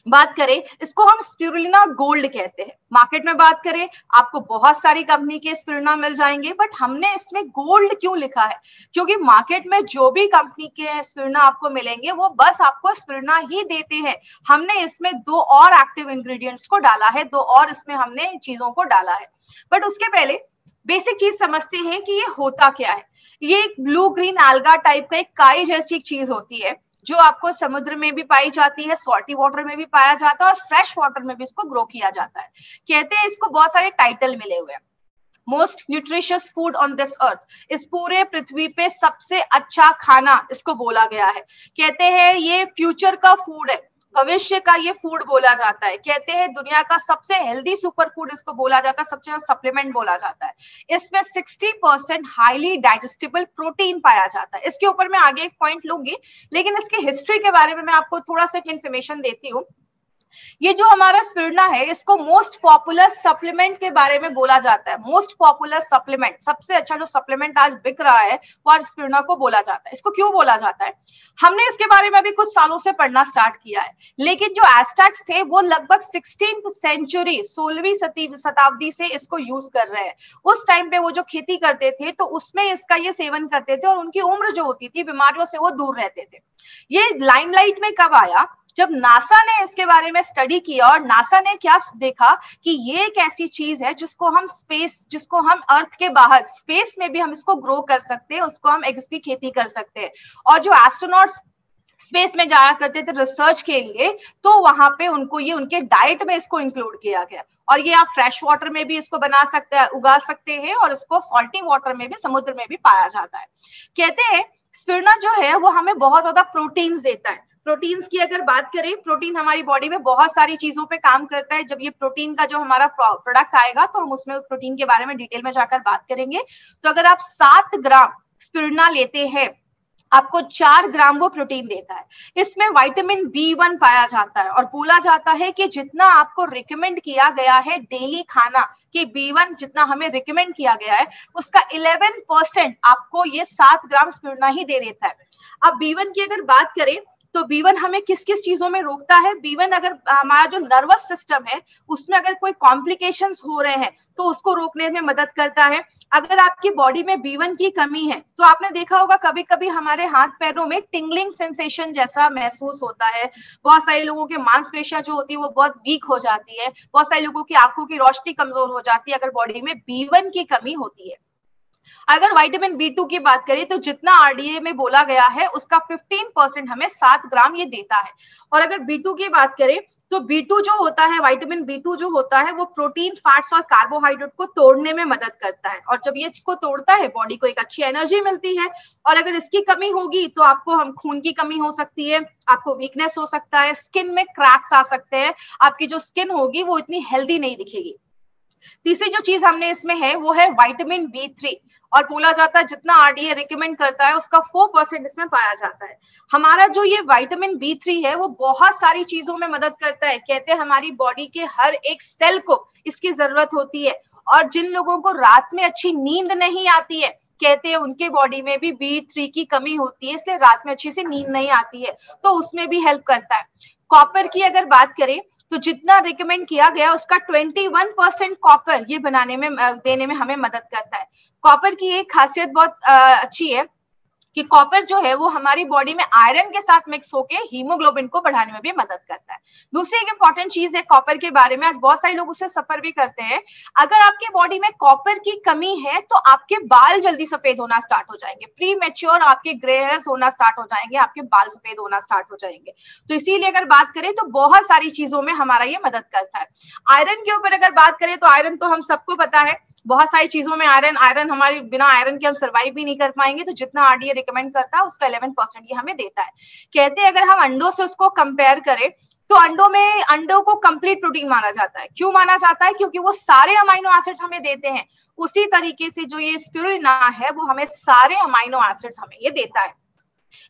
बात करें, इसको हम स्पिरुलिना गोल्ड कहते हैं। मार्केट में बात करें, आपको बहुत सारी कंपनी के स्पिरुलिना मिल जाएंगे, बट हमने इसमें गोल्ड क्यों लिखा है? क्योंकि मार्केट में जो भी कंपनी के स्पिरुलिना आपको मिलेंगे वो बस आपको स्पिरुलिना ही देते हैं। हमने इसमें 2 और एक्टिव इंग्रेडिएंट्स को डाला है, 2 और इसमें हमने चीजों को डाला है। बट उसके पहले बेसिक चीज समझते हैं कि ये होता क्या है। ये एक ब्लू ग्रीन एल्गा टाइप का एक काई जैसी चीज होती है, जो आपको समुद्र में भी पाई जाती है, सॉल्टी वाटर में भी पाया जाता है और फ्रेश वाटर में भी इसको ग्रो किया जाता है। कहते हैं इसको बहुत सारे टाइटल मिले हुए हैं। Most nutritious food on this earth, इस पूरे पृथ्वी पे सबसे अच्छा खाना इसको बोला गया है। कहते हैं ये फ्यूचर का फूड है, भविष्य का ये फूड बोला जाता है। कहते हैं दुनिया का सबसे हेल्दी सुपर फूड इसको बोला जाता है, सबसे ज्यादा सप्लीमेंट बोला जाता है। इसमें 60% हाईली डाइजेस्टेबल प्रोटीन पाया जाता है। इसके ऊपर मैं आगे एक पॉइंट लूंगी, लेकिन इसकी हिस्ट्री के बारे में मैं आपको थोड़ा सा इन्फॉर्मेशन देती हूँ। ये जो हमारा स्पिरुलिना है, इसको मोस्ट पॉपुलर सप्लीमेंट के बारे में बोला जाता है। मोस्ट पॉपुलर सप्लीमेंट, सबसे अच्छा जो सप्लीमेंट आज बिक रहा है वो आज स्पिरुलिना को बोला जाता है। इसको क्यों बोला जाता है? हमने इसके बारे में अभी कुछ सालों से पढ़ना स्टार्ट किया है, लेकिन जो एज़टेक्स थे वो लगभग 16th सेंचुरी, 16वीं शताब्दी से इसको यूज कर रहे हैं। उस टाइम पे वो जो खेती करते थे तो उसमें इसका ये सेवन करते थे और उनकी उम्र जो होती थी बीमारियों से वो दूर रहते थे। ये लाइमलाइट में कब आया? जब नासा ने इसके बारे में स्टडी किया और नासा ने क्या देखा कि ये एक ऐसी चीज है जिसको हम जिसको हम अर्थ के बाहर स्पेस में भी हम इसको ग्रो कर सकते हैं, उसको हम उसकी खेती कर सकते हैं। और जो एस्ट्रोनॉट्स स्पेस में जाया करते थे रिसर्च के लिए, तो वहां पे उनको ये उनके डाइट में इसको इंक्लूड किया गया। और ये आप फ्रेश वाटर में भी इसको बना सकते हैं, उगा सकते हैं, और इसको सॉल्टी वाटर में भी, समुद्र में भी पाया जाता है। कहते हैं स्पिरुलिना जो है वो हमें बहुत ज्यादा प्रोटीन्स देता है। प्रोटीन्स की अगर बात करें, प्रोटीन हमारी बॉडी में बहुत सारी चीजों पे काम करता है। जब ये प्रोटीन का जो हमारा प्रोडक्ट आएगा तो हम उसमें प्रोटीन के बारे में डिटेल में जाकर बात करेंगे। तो अगर आप 7 ग्राम स्पिरुलिना लेते हैं, आपको 4 ग्राम वो प्रोटीन देता है। इसमें विटामिन B1 पाया जाता है और बोला जाता है कि जितना आपको रिकमेंड किया गया है डेली खाना कि B1 जितना हमें रिकमेंड किया गया है उसका 11% आपको ये 7 ग्राम स्पिरुलिना ही दे देता है। अब B1 की अगर बात करें तो B1 हमें किस किस चीजों में रोकता है? B1 अगर हमारा जो नर्वस सिस्टम है उसमें अगर कोई कॉम्प्लिकेशंस हो रहे हैं तो उसको रोकने में मदद करता है। अगर आपकी बॉडी में B1 की कमी है तो आपने देखा होगा कभी कभी हमारे हाथ पैरों में टिंगलिंग सेंसेशन जैसा महसूस होता है। बहुत सारे लोगों के मांसपेशियां जो होती है वो बहुत वीक हो जाती है। बहुत सारे लोगों की आंखों की रोशनी कमजोर हो जाती है अगर बॉडी में B1 की कमी होती है। अगर विटामिन B2 की बात करें तो जितना RDA में बोला गया है उसका 15% हमें 7 ग्राम ये देता है। और अगर B2 की बात करें तो B2 जो होता है, विटामिन B2 जो होता है वो प्रोटीन, फैट्स और कार्बोहाइड्रेट को तोड़ने में मदद करता है। और जब ये इसको तोड़ता है बॉडी को एक अच्छी एनर्जी मिलती है। और अगर इसकी कमी होगी तो आपको हम खून की कमी हो सकती है, आपको वीकनेस हो सकता है, स्किन में क्रैक्स आ सकते हैं, आपकी जो स्किन होगी वो इतनी हेल्दी नहीं दिखेगी। तीसरी जो चीज हमने इसमें है वो है विटामिन B3 और बोला जाता है जितना RDA रिकमेंड करता है उसका 4% इसमें पाया जाता है। हमारा जो ये विटामिन B3 है वो बहुत सारी चीजों में मदद करता है। कहते हैं हमारी बॉडी के हर एक सेल को इसकी जरूरत होती है। और जिन लोगों को रात में अच्छी नींद नहीं आती है, कहते हैं उनके बॉडी में भी B3 की कमी होती है, इसलिए रात में अच्छी से नींद नहीं आती है, तो उसमें भी हेल्प करता है। कॉपर की अगर बात करें तो जितना रिकमेंड किया गया उसका 21% कॉपर ये बनाने में देने में हमें मदद करता है। कॉपर की एक खासियत बहुत अच्छी है कि कॉपर जो है वो हमारी बॉडी में आयरन के साथ मिक्स होके हीमोग्लोबिन को बढ़ाने में भी मदद करता है। दूसरी एक इंपॉर्टेंट चीज है कॉपर के बारे में, आज बहुत सारे लोग उससे सफर भी करते हैं। अगर आपके बॉडी में कॉपर की कमी है तो आपके बाल जल्दी सफेद होना स्टार्ट हो जाएंगे, प्री मैच्योर आपके ग्रे हेयर्स होना स्टार्ट हो जाएंगे, आपके बाल सफेद होना स्टार्ट हो जाएंगे। तो इसीलिए अगर बात करें तो बहुत सारी चीजों में हमारा ये मदद करता है। आयरन के ऊपर अगर बात करें तो आयरन तो हम सबको पता है, बहुत सारी चीजों में आयरन हमारी बिना आयरन के हम सर्वाइव भी नहीं कर पाएंगे। तो जितना RDA रिकमेंड करता है उसका 11% ये हमें देता है। कहते हैं अगर हम अंडों से उसको कंपेयर करें तो अंडों को कंप्लीट प्रोटीन माना जाता है। क्यों माना जाता है? क्योंकि वो सारे अमाइनो एसिड्स हमें देते हैं। उसी तरीके से जो ये स्पिरुलिना है वो हमें सारे अमाइनो एसिड्स हमें ये देता है।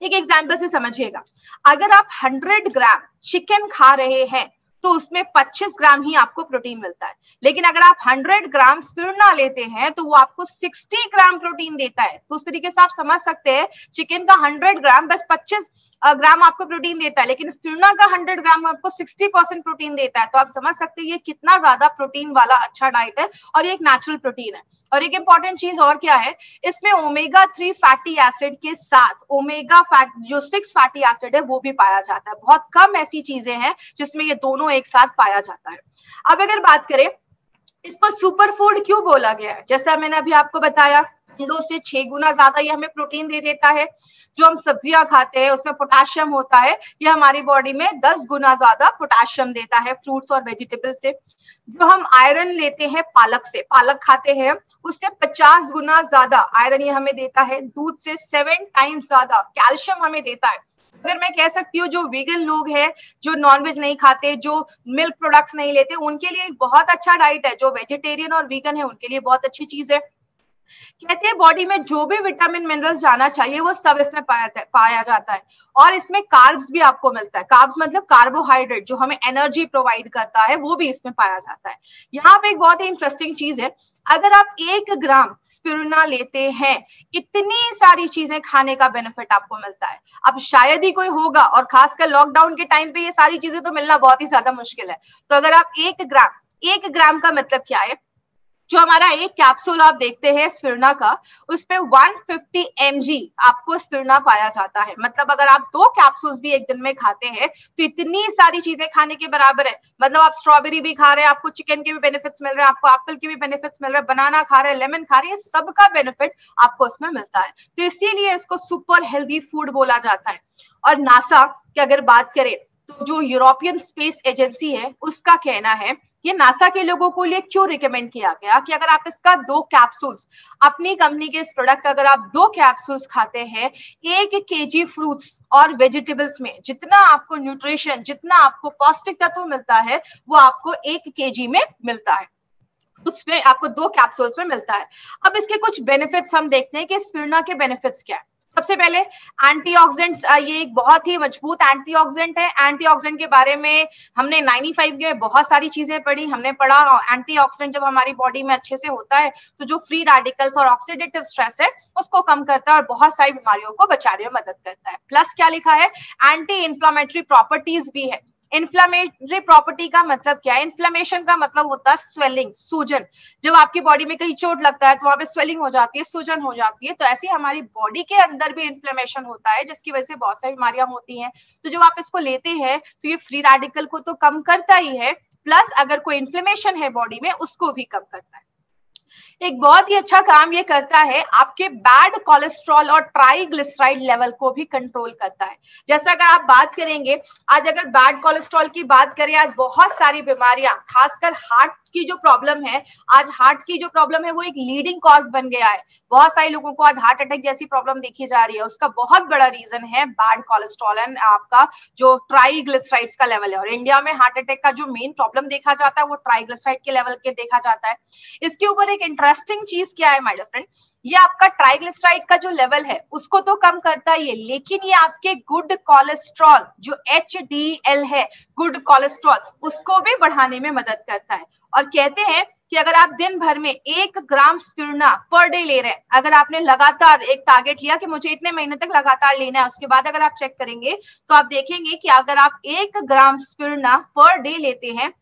एक एग्जाम्पल से समझिएगा, अगर आप 100 ग्राम चिकन खा रहे हैं तो उसमें 25 ग्राम ही आपको प्रोटीन मिलता है। लेकिन अगर आप 100 ग्राम स्पिरुलिना लेते हैं तो वो आपको 60 ग्राम प्रोटीन देता है। तो उस तरीके से आप समझ सकते हैं चिकन का 100 ग्राम बस 25 ग्राम आपको प्रोटीन देता है, लेकिन स्पिरुलिना का 100 ग्राम आपको 60% प्रोटीन देता है। तो आप समझ सकते हैं ये कितना ज्यादा प्रोटीन वाला अच्छा डाइट है और ये एक नेचुरल प्रोटीन है। और एक इंपॉर्टेंट चीज और क्या है, इसमें ओमेगा 3 फैटी एसिड के साथ ओमेगा फैट जो 6 फैटी एसिड है वो भी पाया जाता है। बहुत कम ऐसी चीजें हैं जिसमें ये दोनों एक साथ पाया जाता है। अब अगर बात करें इसको सुपर फूड क्यों बोला गया है, जैसा मैंने अभी आपको बताया अंडों से 6 गुना ज्यादा ये हमें प्रोटीन दे देता है। जो हम सब्जियां खाते हैं उसमें पोटेशियम होता है, ये हमारी बॉडी में 10 गुना ज्यादा पोटेशियम देता है फ्रूट्स और वेजिटेबल से। जो हम आयरन लेते हैं पालक से, पालक खाते हैं उससे 50 गुना ज्यादा आयरन ये हमें देता है। दूध से 7 टाइम्स ज्यादा कैल्शियम हमें देता है। अगर मैं कह सकती हूँ जो वीगन लोग हैं, जो नॉनवेज नहीं खाते, जो मिल्क प्रोडक्ट्स नहीं लेते, उनके लिए एक बहुत अच्छा डाइट है। जो वेजिटेरियन और वीगन है उनके लिए बहुत अच्छी चीज है। कहते हैं बॉडी में जो भी विटामिन मिनरल्स जाना चाहिए वो सब इसमें पाया जाता है। और इसमें कार्ब्स भी आपको मिलता है। कार्ब्स मतलब कार्बोहाइड्रेट जो हमें एनर्जी प्रोवाइड करता है, वो भी इसमें पाया जाता है। यहाँ पे एक बहुत ही इंटरेस्टिंग चीज है, अगर आप 1 ग्राम स्पिरुलिना लेते हैं, इतनी सारी चीजें खाने का बेनिफिट आपको मिलता है। अब शायद ही कोई होगा, और खासकर लॉकडाउन के टाइम पे ये सारी चीजें तो मिलना बहुत ही ज्यादा मुश्किल है। तो अगर आप 1 ग्राम का मतलब क्या है, जो हमारा एक कैप्सूल आप देखते हैं स्पिरुलिना का, उस पे 150 mg आपको स्पिरुलिना पाया जाता है। मतलब अगर आप 2 कैप्सूल्स भी एक दिन में खाते हैं तो इतनी सारी चीजें खाने के बराबर है। मतलब आप स्ट्रॉबेरी भी खा रहे हैं, आपको चिकन के भी बेनिफिट्स मिल रहे हैं, आपको एप्पल के भी बेनिफिट्स मिल रहे हैं, बनाना खा रहे हैं, लेमन खा रहे हैं, सबका बेनिफिट आपको उसमें मिलता है। तो इसीलिए इसको सुपर हेल्दी फूड बोला जाता है। और नासा की अगर बात करें तो जो यूरोपियन स्पेस एजेंसी है, उसका कहना है ये नासा के लोगों को लिए क्यों रिकमेंड किया गया कि अगर आप इसका 2 कैप्सूल्स, अपनी कंपनी के इस प्रोडक्ट का अगर आप 2 कैप्सूल्स खाते हैं, 1 kg फ्रूट्स और वेजिटेबल्स में जितना आपको न्यूट्रिशन, जितना आपको पौष्टिक तत्व मिलता है, वो आपको 1 kg में मिलता है, उसमें आपको 2 कैप्सूल्स में मिलता है। अब इसके कुछ बेनिफिट्स हम देखते हैं कि स्पिरुलिना के बेनिफिट्स क्या है। सबसे पहले एंटीऑक्सीडेंट्स, ये एक बहुत ही मजबूत एंटीऑक्सीडेंट है। एंटीऑक्सीडेंट के बारे में हमने 95 में बहुत सारी चीजें पढ़ी, हमने पढ़ा एंटीऑक्सीडेंट जब हमारी बॉडी में अच्छे से होता है तो जो फ्री रेडिकल्स और ऑक्सीडेटिव स्ट्रेस है उसको कम करता है और बहुत सारी बीमारियों को बचाने में मदद करता है। प्लस क्या लिखा है, एंटी इंफ्लेमेटरी प्रॉपर्टीज भी है। इन्फ्लेमेटरी प्रॉपर्टी का मतलब क्या है, इन्फ्लेमेशन का मतलब होता है स्वेलिंग, सूजन। जब आपकी बॉडी में कहीं चोट लगता है तो वहां पे स्वेलिंग हो जाती है, सूजन हो जाती है। तो ऐसे हमारी बॉडी के अंदर भी इन्फ्लेमेशन होता है, जिसकी वजह से बहुत सारी बीमारियां होती हैं। तो जब आप इसको लेते हैं तो ये फ्री रेडिकल को तो कम करता ही है, प्लस अगर कोई इन्फ्लेमेशन है बॉडी में उसको भी कम करता है। एक बहुत ही अच्छा काम ये करता है, आपके बैड कोलेस्ट्रॉल और ट्राइग्लिसराइड लेवल को भी कंट्रोल करता है। जैसा अगर आप बात करेंगे, आज अगर बैड कोलेस्ट्रॉल की बात करें, आज बहुत सारी बीमारियां, खासकर हार्ट की जो प्रॉब्लम है, आज हार्ट की जो प्रॉब्लम है वो एक लीडिंग कॉज बन गया है। बहुत सारे लोगों को आज हार्ट अटैक जैसी प्रॉब्लम देखी जा रही है, उसका बहुत बड़ा रीजन है बैड कोलेस्ट्रॉल एंड आपका जो ट्राइग्लिसराइड्स का लेवल है। और इंडिया में हार्ट अटैक का जो मेन प्रॉब्लम देखा जाता है वो ट्राइग्लिसराइड के लेवल के देखा जाता है। इसके ऊपर एक इंटरेस्टिंग चीज क्या है माय डियर फ्रेंड, ये आपका ट्राइग्लिसराइड का जो लेवल है उसको तो कम करता ही है, लेकिन ये आपके गुड कोलेस्ट्रॉल जो HDL है, गुड कोलेस्ट्रॉल, उसको भी बढ़ाने में मदद करता है। और कहते हैं कि अगर आप दिन भर में 1 ग्राम स्पिरुलिना पर डे ले रहे हैं, अगर आपने लगातार एक टारगेट लिया कि मुझे इतने महीने तक लगातार लेना है, उसके बाद अगर आप चेक करेंगे तो आप देखेंगे कि अगर आप 1 ग्राम स्पिरुलिना पर डे लेते हैं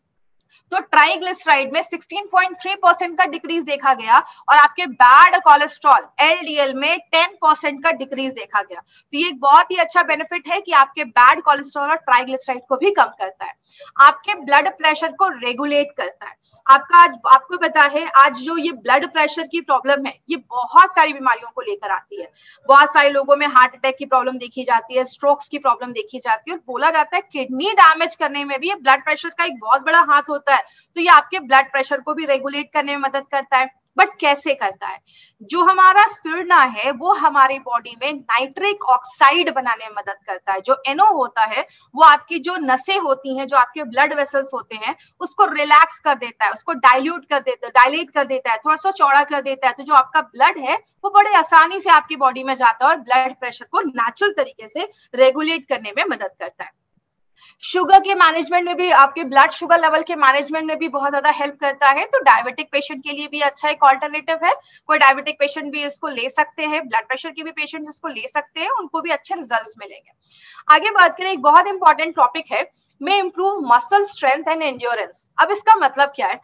तो ट्राइग्लिसराइड में 16.3% का डिक्रीज देखा गया और आपके बैड कोलेस्ट्रॉल LDL में 10% का डिक्रीज देखा गया। तो ये एक बहुत ही अच्छा बेनिफिट है कि आपके बैड कोलेस्ट्रॉल और ट्राइग्लिसराइड को भी कम करता है, आपके ब्लड प्रेशर को रेगुलेट करता है। आपको पता है आज जो ये ब्लड प्रेशर की प्रॉब्लम है ये बहुत सारी बीमारियों को लेकर आती है। बहुत सारे लोगों में हार्ट अटैक की प्रॉब्लम देखी जाती है, स्ट्रोक्स की प्रॉब्लम देखी जाती है, और बोला जाता है किडनी डैमेज करने में भी ये ब्लड प्रेशर का एक बहुत बड़ा हाथ होता है। तो ये आपके ब्लड प्रेशर को भी रेगुलेट करने में मदद करता है। बट कैसे करता है, जो हमारा स्पिरुलिना है वो हमारी बॉडी में नाइट्रिक ऑक्साइड बनाने में मदद करता है। जो NO होता है वो आपकी जो नसें होती हैं, जो आपके ब्लड वेसल्स होते हैं, उसको रिलैक्स कर देता है, उसको डाइल्यूट कर देता है, डायलेट कर देता है, थोड़ा सा चौड़ा कर देता है। तो जो आपका ब्लड है वो बड़े आसानी से आपकी बॉडी में जाता है और ब्लड प्रेशर को नेचुरल तरीके से रेगुलेट करने में मदद करता है। शुगर के मैनेजमेंट में भी, आपके ब्लड शुगर लेवल के मैनेजमेंट में भी बहुत ज्यादा हेल्प करता है। तो डायबिटिक पेशेंट के लिए भी अच्छा एक ऑल्टरनेटिव है। कोई डायबिटिक पेशेंट भी इसको ले सकते हैं, ब्लड प्रेशर के भी पेशेंट इसको ले सकते हैं, उनको भी अच्छे रिजल्ट्स मिलेंगे। आगे बात करें, एक बहुत इंपॉर्टेंट टॉपिक है, में improve muscle strength and endurance. अब इसका मतलब क्या है,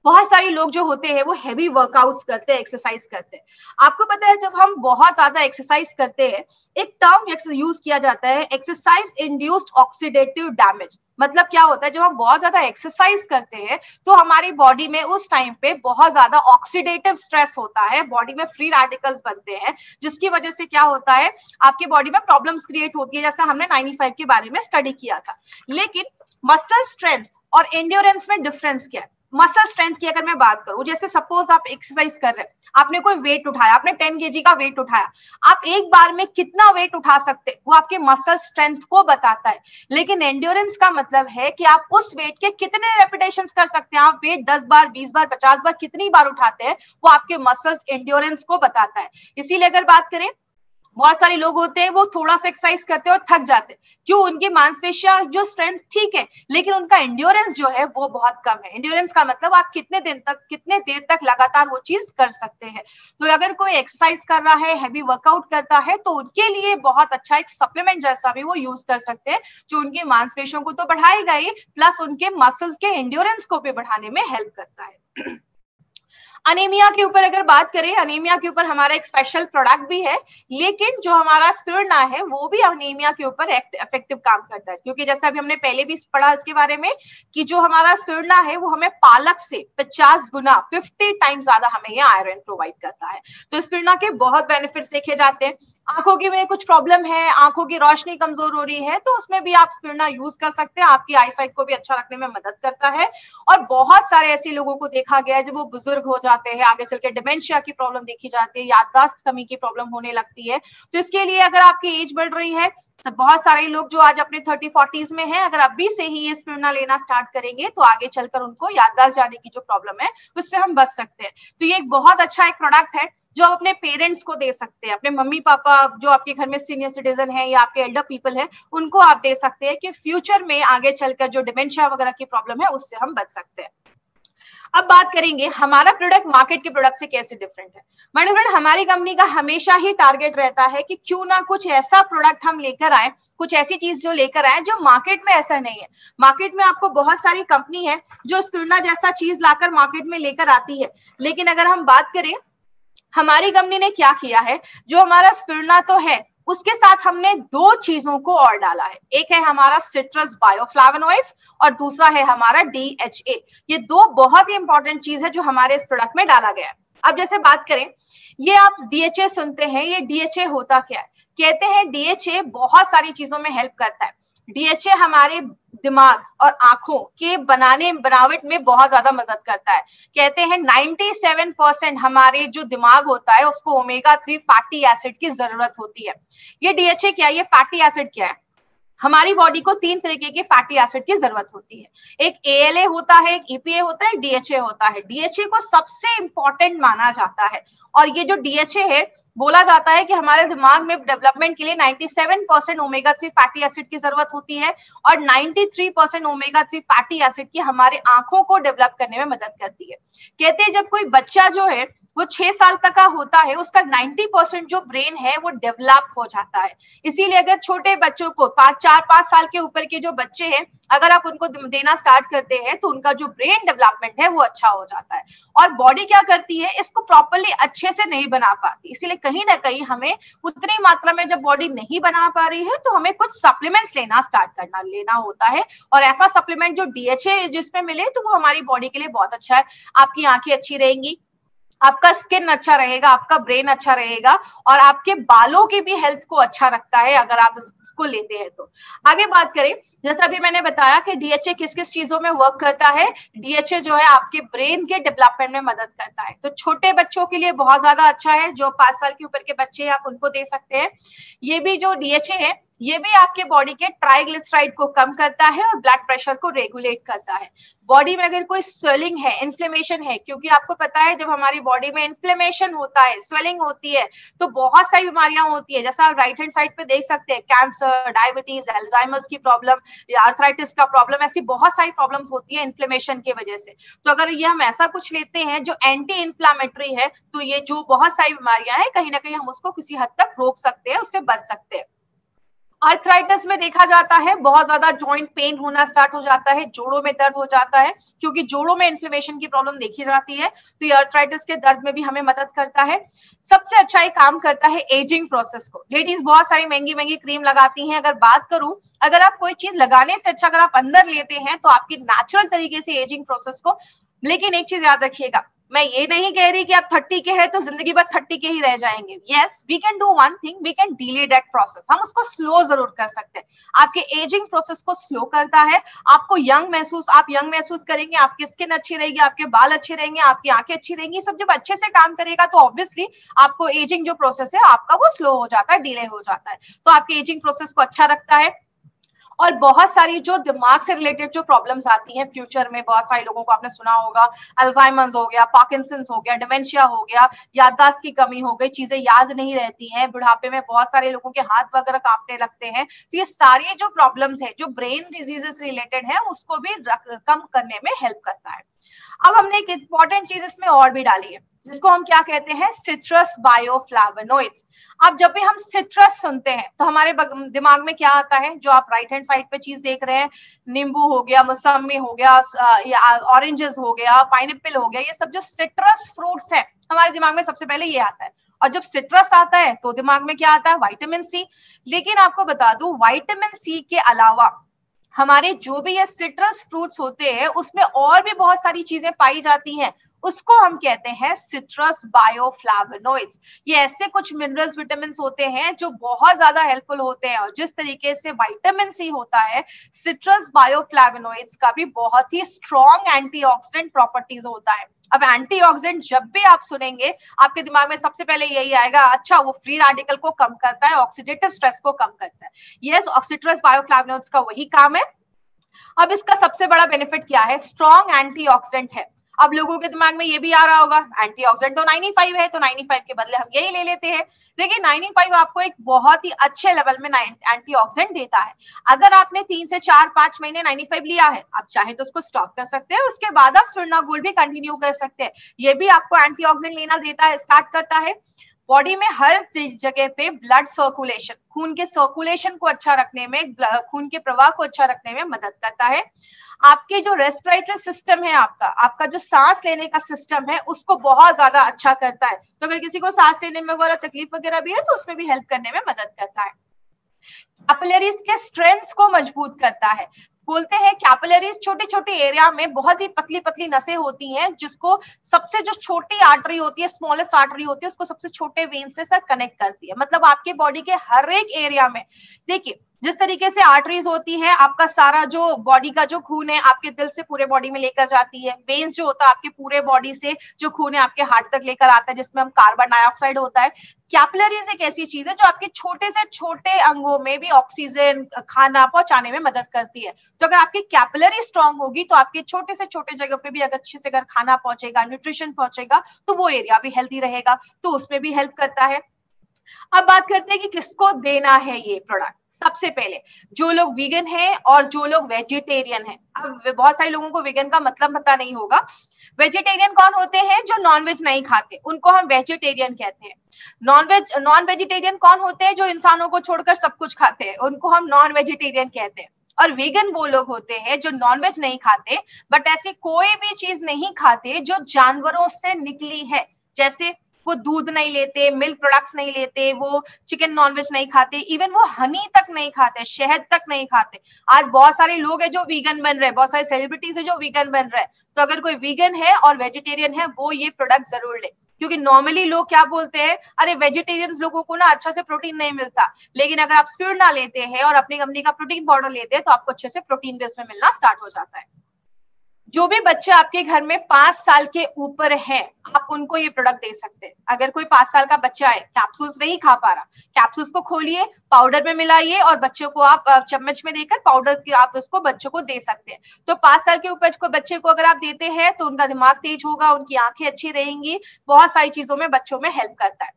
बहुत सारे लोग जो होते हैं वो हैवी वर्कआउट्स करते हैं, एक्सरसाइज करते हैं। आपको पता है जब हम बहुत ज्यादा एक्सरसाइज करते हैं, एक टर्म यूज किया जाता है, एक्सरसाइज इंड्यूस्ड ऑक्सीडेटिव डैमेज। मतलब क्या होता है, जब हम बहुत ज्यादा एक्सरसाइज करते हैं तो हमारी बॉडी में उस टाइम पे बहुत ज्यादा ऑक्सीडेटिव स्ट्रेस होता है, बॉडी में फ्री रेडिकल्स बनते हैं, जिसकी वजह से क्या होता है, आपकी बॉडी में प्रॉब्लम्स क्रिएट होती है, जैसा हमने 95 के बारे में स्टडी किया था। लेकिन मसल स्ट्रेंथ और एंड्योरेंस में डिफरेंस क्या है? मसल स्ट्रेंथ की अगर मैं बात करूं, जैसे सपोज आप एक्सरसाइज कर रहे हैं, आपने कोई वेट उठाया, आपने 10 kg का वेट उठाया, आप एक बार में कितना वेट उठा सकते हैं वो आपके मसल स्ट्रेंथ को बताता है। लेकिन एंड्योरेंस का मतलब है कि आप उस वेट के कितने रेपिटेशंस कर सकते हैं, आप वेट 10 बार, 20 बार, 50 बार कितनी बार उठाते हैं, वो आपके मसल्स एंड्योरेंस को बताता है। इसीलिए अगर बात करें, बहुत सारे लोग होते हैं वो थोड़ा सा एक्सरसाइज करते हैं और थक जाते हैं, क्यों? उनकी मांसपेशियां जो स्ट्रेंथ ठीक है, लेकिन उनका एंड्योरेंस जो है वो बहुत कम है। एंड्योरेंस का मतलब आप कितने देर तक लगातार वो चीज कर सकते हैं। तो अगर कोई एक्सरसाइज कर रहा है, हैवी वर्कआउट करता है, तो उनके लिए बहुत अच्छा एक सप्लीमेंट जैसा भी वो यूज कर सकते हैं, जो उनकी मांसपेशियों को तो बढ़ाएगा ही, प्लस उनके मसल्स के एंड्योरेंस को भी बढ़ाने में हेल्प करता है। अनीमिया के ऊपर अगर बात करें, अनीमिया के ऊपर हमारा एक स्पेशल प्रोडक्ट भी है, लेकिन जो हमारा स्पिरुलिना है वो भी अनीमिया के ऊपर इफेक्टिव काम करता है, क्योंकि जैसे अभी हमने पहले भी पढ़ा इसके बारे में कि जो हमारा स्पिरुलिना है वो हमें पालक से 50 गुना 50 टाइम्स ज्यादा हमें ये आयरन प्रोवाइड करता है। तो स्पिरुलिना के बहुत बेनिफिट्स देखे जाते हैं। आंखों की में कुछ प्रॉब्लम है, आंखों की रोशनी कमजोर हो रही है, तो उसमें भी आप स्पिरुलिना यूज कर सकते हैं, आपकी आई साइट को भी अच्छा रखने में मदद करता है। और बहुत सारे ऐसे लोगों को देखा गया है जब वो बुजुर्ग हो जाते हैं, आगे चल के डिमेंशिया की प्रॉब्लम देखी जाती है, याददाश्त कमी की प्रॉब्लम होने लगती है। तो इसके लिए अगर आपकी एज बढ़ रही है, तो बहुत सारे लोग जो आज अपने 30-40s में हैं, अगर अभी से ही ये स्पिरुलिना लेना स्टार्ट करेंगे तो आगे चलकर उनको याददाश्त जाने की जो प्रॉब्लम है उससे हम बच सकते हैं। तो ये एक बहुत अच्छा एक प्रोडक्ट है जो आप अपने पेरेंट्स को दे सकते हैं, अपने मम्मी पापा जो आपके घर में सीनियर सिटीजन है या आपके एल्डर पीपल है, उनको आप दे सकते हैं कि फ्यूचर में आगे चलकर जो डिमेंशिया वगैरह की प्रॉब्लम है उससे हम बच सकते हैं। अब बात करेंगे हमारा प्रोडक्ट मार्केट के प्रोडक्ट से कैसे डिफरेंट है। माय फ्रेंड, हमारी कंपनी का हमेशा ही टारगेट रहता है कि क्यों ना कुछ ऐसा प्रोडक्ट हम लेकर आए, कुछ ऐसी चीज जो लेकर आए जो मार्केट में ऐसा नहीं है। मार्केट में आपको बहुत सारी कंपनी है जो स्पिरुलिना जैसा चीज लाकर मार्केट में लेकर आती है, लेकिन अगर हम बात करें हमारी कंपनी ने क्या किया है, जो हमारा स्पिरुलिना तो है उसके साथ हमने दो चीजों को और डाला है। एक है हमारा सिट्रस बायोफ्लावोनॉइड्स और दूसरा है हमारा DHA। ये दो बहुत ही इंपॉर्टेंट चीज है जो हमारे इस प्रोडक्ट में डाला गया है। अब जैसे बात करें, ये आप DHA सुनते हैं, ये DHA होता क्या है? कहते हैं DHA बहुत सारी चीजों में हेल्प करता है। DHA हमारे दिमाग और आंखों के बनावट में बहुत ज्यादा मदद करता है। कहते हैं 97% हमारे जो दिमाग होता है उसको ओमेगा 3 फैटी एसिड की जरूरत होती है। ये DHA क्या है? ये फैटी एसिड क्या है? हमारी बॉडी को 3 तरीके के फैटी एसिड की जरूरत होती है। एक ALA होता है, एक EPA होता है, एक DHA होता है। DHA को सबसे इंपॉर्टेंट माना जाता है, और ये जो DHA है बोला जाता है कि हमारे दिमाग में डेवलपमेंट के लिए 97% ओमेगा 3 फैटी एसिड की जरूरत होती है, और 93% ओमेगा 3 फैटी एसिड की हमारे आंखों को डेवलप करने में मदद करती है। कहते हैं जब कोई बच्चा जो है वो 6 साल तक का होता है, उसका 90% जो ब्रेन है वो डेवलप हो जाता है। इसीलिए अगर छोटे बच्चों को 4-5 साल के ऊपर के जो बच्चे हैं, अगर आप उनको देना स्टार्ट करते हैं तो उनका जो ब्रेन डेवलपमेंट है वो अच्छा हो जाता है। और बॉडी क्या करती है, इसको प्रॉपर्ली अच्छे से नहीं बना पाती, इसीलिए कहीं ना कहीं हमें उतनी मात्रा में जब बॉडी नहीं बना पा रही है तो हमें कुछ सप्लीमेंट्स लेना होता है। और ऐसा सप्लीमेंट जो DHA जिसमें मिले तो वो हमारी बॉडी के लिए बहुत अच्छा है। आपकी आंखें अच्छी रहेंगी, आपका स्किन अच्छा रहेगा, आपका ब्रेन अच्छा रहेगा, और आपके बालों की भी हेल्थ को अच्छा रखता है अगर आप इसको लेते हैं तो। आगे बात करें, जैसा अभी मैंने बताया कि DHA किस किस चीजों में वर्क करता है। DHA जो है आपके ब्रेन के डेवलपमेंट में मदद करता है, तो छोटे बच्चों के लिए बहुत ज्यादा अच्छा है। जो 5 साल के ऊपर के बच्चे हैं आप उनको दे सकते हैं। ये भी जो DHA है ये भी आपके बॉडी के ट्राइग्लिसराइड को कम करता है और ब्लड प्रेशर को रेगुलेट करता है। बॉडी में अगर कोई स्वेलिंग है, इन्फ्लेमेशन है, क्योंकि आपको पता है जब हमारी बॉडी में इन्फ्लेमेशन होता है, स्वेलिंग होती है, तो बहुत सारी बीमारियां होती है। जैसा आप राइट हैंड साइड पे देख सकते हैं, कैंसर, डायबिटीज, अल्जाइमर्स की प्रॉब्लम या आर्थराइटिस का प्रॉब्लम, ऐसी बहुत सारी प्रॉब्लम्स होती है इन्फ्लेमेशन की वजह से। तो अगर ये हम ऐसा कुछ लेते हैं जो एंटी इन्फ्लामेटरी है, तो ये जो बहुत सारी बीमारियां हैं कहीं ना कहीं हम उसको किसी हद तक रोक सकते हैं, उससे बच सकते हैं। आर्थराइटिस में देखा जाता है बहुत ज्यादा जॉइंट पेन होना स्टार्ट हो जाता है, जोड़ों में दर्द हो जाता है, क्योंकि जोड़ों में इन्फ्लेमेशन की प्रॉब्लम देखी जाती है, तो ये आर्थराइटिस के दर्द में भी हमें मदद करता है। सबसे अच्छा ये काम करता है एजिंग प्रोसेस को। लेडीज बहुत सारी महंगी महंगी क्रीम लगाती हैं, अगर बात करूं, अगर आप कोई चीज लगाने से अच्छा अगर आप अंदर लेते हैं तो आपकी नेचुरल तरीके से एजिंग प्रोसेस को। लेकिन एक चीज याद रखिएगा, मैं ये नहीं कह रही कि आप 30 के हैं तो जिंदगी भर 30 के ही रह जाएंगे। Yes, we can do one thing, we can delay that process, हम उसको स्लो जरूर कर सकते हैं। आपके एजिंग प्रोसेस को स्लो करता है, आपको आप यंग महसूस करेंगे, आपकी स्किन अच्छी रहेगी, आपके बाल अच्छे रहेंगे, आपकी आंखें अच्छी रहेंगी, सब जब अच्छे से काम करेगा तो ऑब्वियसली आपको एजिंग जो प्रोसेस है आपका वो स्लो हो जाता है, डिले हो जाता है, तो आपके एजिंग प्रोसेस को अच्छा रखता है। और बहुत सारी जो दिमाग से रिलेटेड जो प्रॉब्लम्स आती हैं फ्यूचर में, बहुत सारे लोगों को आपने सुना होगा, अल्जाइमर्स हो गया, पार्किंसंस हो गया, डिमेंशिया हो गया, याददाश्त की कमी हो गई, चीजें याद नहीं रहती हैं, बुढ़ापे में बहुत सारे लोगों के हाथ वगैरह कांपने लगते हैं, तो ये सारी जो प्रॉब्लम्स है जो ब्रेन डिजीजेस रिलेटेड है उसको भी कम करने में हेल्प करता है। अब हमने एक इंपॉर्टेंट चीज इसमें और भी डाली है जिसको हम क्या कहते हैं, सिट्रस बायोफ्लावोनॉइड्स। अब जब भी हम सिट्रस सुनते हैं तो हमारे दिमाग में क्या आता है, जो आप राइट हैंड साइड पे चीज देख रहे हैं, नींबू हो गया, मौसम्मी हो गया, ऑरेंजेस हो गया, पाइनएप्पल हो गया, ये सब जो सिट्रस फ्रूट्स है हमारे दिमाग में सबसे पहले ये आता है। और जब सिट्रस आता है तो दिमाग में क्या आता है, विटामिन सी। लेकिन आपको बता दूं, विटामिन सी के अलावा हमारे जो भी ये सिट्रस फ्रूट्स होते हैं उसमें और भी बहुत सारी चीजें पाई जाती हैं, उसको हम कहते हैं सिट्रस बायोफ्लावोनॉइड्स। ये ऐसे कुछ मिनरल्स विटामिन होते हैं जो बहुत ज्यादा हेल्पफुल होते हैं, और जिस तरीके से विटामिन सी होता है, सिट्रस बायोफ्लावोनॉइड्स का भी बहुत ही स्ट्रॉन्ग एंटीऑक्सीडेंट प्रॉपर्टीज होता है। अब एंटीऑक्सीडेंट जब भी आप सुनेंगे आपके दिमाग में सबसे पहले यही आएगा, अच्छा वो फ्री रेडिकल को कम करता है, ऑक्सीडेटिव स्ट्रेस को कम करता है। यस, सिट्रस बायोफ्लावोनॉइड्स का वही काम है। अब इसका सबसे बड़ा बेनिफिट क्या है, स्ट्रॉन्ग एंटीऑक्सीडेंट है। अब लोगों के दिमाग में ये भी आ रहा होगा, एंटीऑक्सीडेंट तो 95 है, तो 95 के बदले हम यही ले लेते हैं। देखिए 95 आपको एक बहुत ही अच्छे लेवल में एंटीऑक्सीडेंट देता है। अगर आपने 3 से 4-5 महीने 95 लिया है, आप चाहे तो उसको स्टॉप कर सकते हैं, उसके बाद आप स्पिरुलिना गोल्ड भी कंटिन्यू कर सकते हैं। ये भी आपको एंटीऑक्सीडेंट लेना देता है, स्टार्ट करता है। बॉडी में हर जगह पे ब्लड सर्कुलेशन, खून के सर्कुलेशन को अच्छा रखने में, खून के प्रवाह को अच्छा रखने में मदद करता है। आपके जो रेस्पिरेटरी सिस्टम है, आपका जो सांस लेने का सिस्टम है, उसको बहुत ज्यादा अच्छा करता है। तो अगर किसी को सांस लेने में वगैरह तकलीफ वगैरह भी है तो उसमें भी हेल्प करने में मदद करता है। कैपिलरीज के स्ट्रेंथ को मजबूत करता है। बोलते हैं कैपिलरीज छोटे छोटे एरिया में बहुत ही पतली पतली नसें होती हैं, जिसको सबसे जो छोटी आर्टरी होती है, स्मॉलेस्ट आर्टरी होती है, उसको सबसे छोटे वेन से सर कनेक्ट करती है। मतलब आपके बॉडी के हर एक एरिया में, देखिए जिस तरीके से आर्टरीज होती है, आपका सारा जो बॉडी का जो खून है आपके दिल से पूरे बॉडी में लेकर जाती है। वेन्स जो होता है आपके पूरे बॉडी से जो खून है आपके हार्ट तक लेकर आता है, जिसमें हम कार्बन डाइऑक्साइड होता है। कैपिलरीज एक ऐसी चीज है जो आपके छोटे से छोटे अंगों में भी ऑक्सीजन, खाना पहुंचाने में मदद करती है। तो अगर आपकी कैपिलरी स्ट्रांग होगी तो आपके छोटे से छोटे जगह पे भी अगर अच्छे से अगर खाना पहुंचेगा, न्यूट्रिशन पहुंचेगा, तो वो एरिया भी हेल्दी रहेगा, तो उसमें भी हेल्प करता है। अब बात करते हैं कि किसको देना है ये प्रोडक्ट। सबसे पहले जो लोग वीगन हैं और जो लोग वेजिटेरियन हैं। अब बहुत सारे लोगों को वीगन का मतलब पता नहीं होगा। वेजिटेरियन कौन होते हैं, जो नॉनवेज नहीं खाते, उनको हम वेजिटेरियन कहते हैं। नॉन वेजिटेरियन कौन होते हैं, जो इंसानों को छोड़कर सब कुछ खाते हैं, उनको हम नॉन वेजिटेरियन कहते हैं। और वीगन वो लोग होते हैं जो नॉनवेज नहीं खाते, बट ऐसी कोई भी चीज नहीं खाते जो जानवरों से निकली है। जैसे वो दूध नहीं लेते, मिल्क प्रोडक्ट्स नहीं लेते, वो चिकन नॉनवेज नहीं खाते, इवन वो हनी तक नहीं खाते, शहद तक नहीं खाते। आज बहुत सारे लोग हैं जो वीगन बन रहे हैं, बहुत सारे सेलिब्रिटीज है जो वीगन बन रहे हैं। तो अगर कोई वीगन है और वेजिटेरियन है, वो ये प्रोडक्ट जरूर ले। क्योंकि नॉर्मली लोग क्या बोलते हैं, अरे वेजिटेरियन लोगों को ना अच्छा से प्रोटीन नहीं मिलता। लेकिन अगर आप स्पिरुलिना लेते हैं और अपनी कंपनी का प्रोटीन पाउडर लेते हैं तो आपको अच्छे से प्रोटीन भी उसमें मिलना स्टार्ट हो जाता है। जो भी बच्चे आपके घर में 5 साल के ऊपर हैं, आप उनको ये प्रोडक्ट दे सकते हैं। अगर कोई 5 साल का बच्चा है, कैप्सूल्स नहीं खा पा रहा, कैप्सूल्स को खोलिए, पाउडर में मिलाइए और बच्चों को आप चम्मच में देकर पाउडर की आप उसको बच्चों को दे सकते हैं। तो 5 साल के ऊपर को बच्चे को अगर आप देते हैं तो उनका दिमाग तेज होगा, उनकी आंखें अच्छी रहेंगी, बहुत सारी चीजों में बच्चों में हेल्प करता है।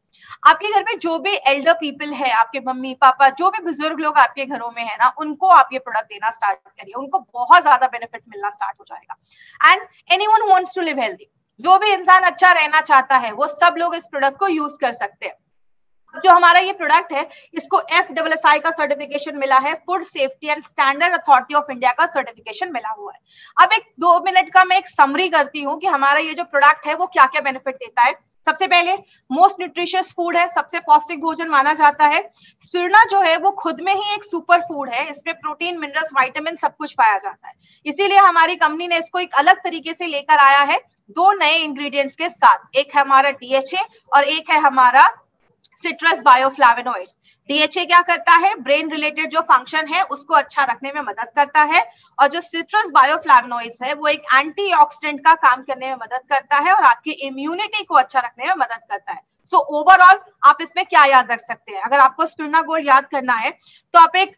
आपके घर में जो भी एल्डर पीपल है, आपके मम्मी पापा, जो भी बुजुर्ग लोग आपके घरों में है ना, उनको आप ये प्रोडक्ट देना स्टार्ट करिए, उनको बहुत ज्यादा बेनिफिट मिलना स्टार्ट हो जाएगा। And anyone who wants to live healthy, जो भी इंसान अच्छा रहना चाहता है, वो सब लोग इस प्रोडक्ट को यूज कर सकते हैं। जो हमारा ये प्रोडक्ट है, इसको FSSAI का सर्टिफिकेशन मिला है, food safety and standard authority of India का सर्टिफिकेशन मिला हुआ है। अब एक 2 मिनट का मैं एक समरी करती हूँ कि हमारा ये जो प्रोडक्ट है वो क्या क्या बेनिफिट देता है। सबसे पहले मोस्ट न्यूट्रिशियस फूड है, सबसे पौष्टिक भोजन माना जाता है। स्पिरुलिना जो है वो खुद में ही एक सुपर फूड है, इसमें प्रोटीन, मिनरल्स, विटामिन सब कुछ पाया जाता है। इसीलिए हमारी कंपनी ने इसको एक अलग तरीके से लेकर आया है, दो नए इंग्रेडिएंट्स के साथ। एक है हमारा DHA और एक है हमारा सिट्रस बायोफ्लावेनॉइड्स। DHA क्या करता है, ब्रेन रिलेटेड जो फंक्शन है उसको अच्छा रखने में मदद करता है, और जो सिट्रस बायोफ्लावेनॉइड्स है वो एक एंटीऑक्सीडेंट का काम करने में मदद करता है और आपकी इम्यूनिटी को अच्छा रखने में मदद करता है। सो ओवरऑल आप इसमें क्या याद रख सकते हैं, अगर आपको स्पिरुलिना गोल्ड याद करना है तो आप एक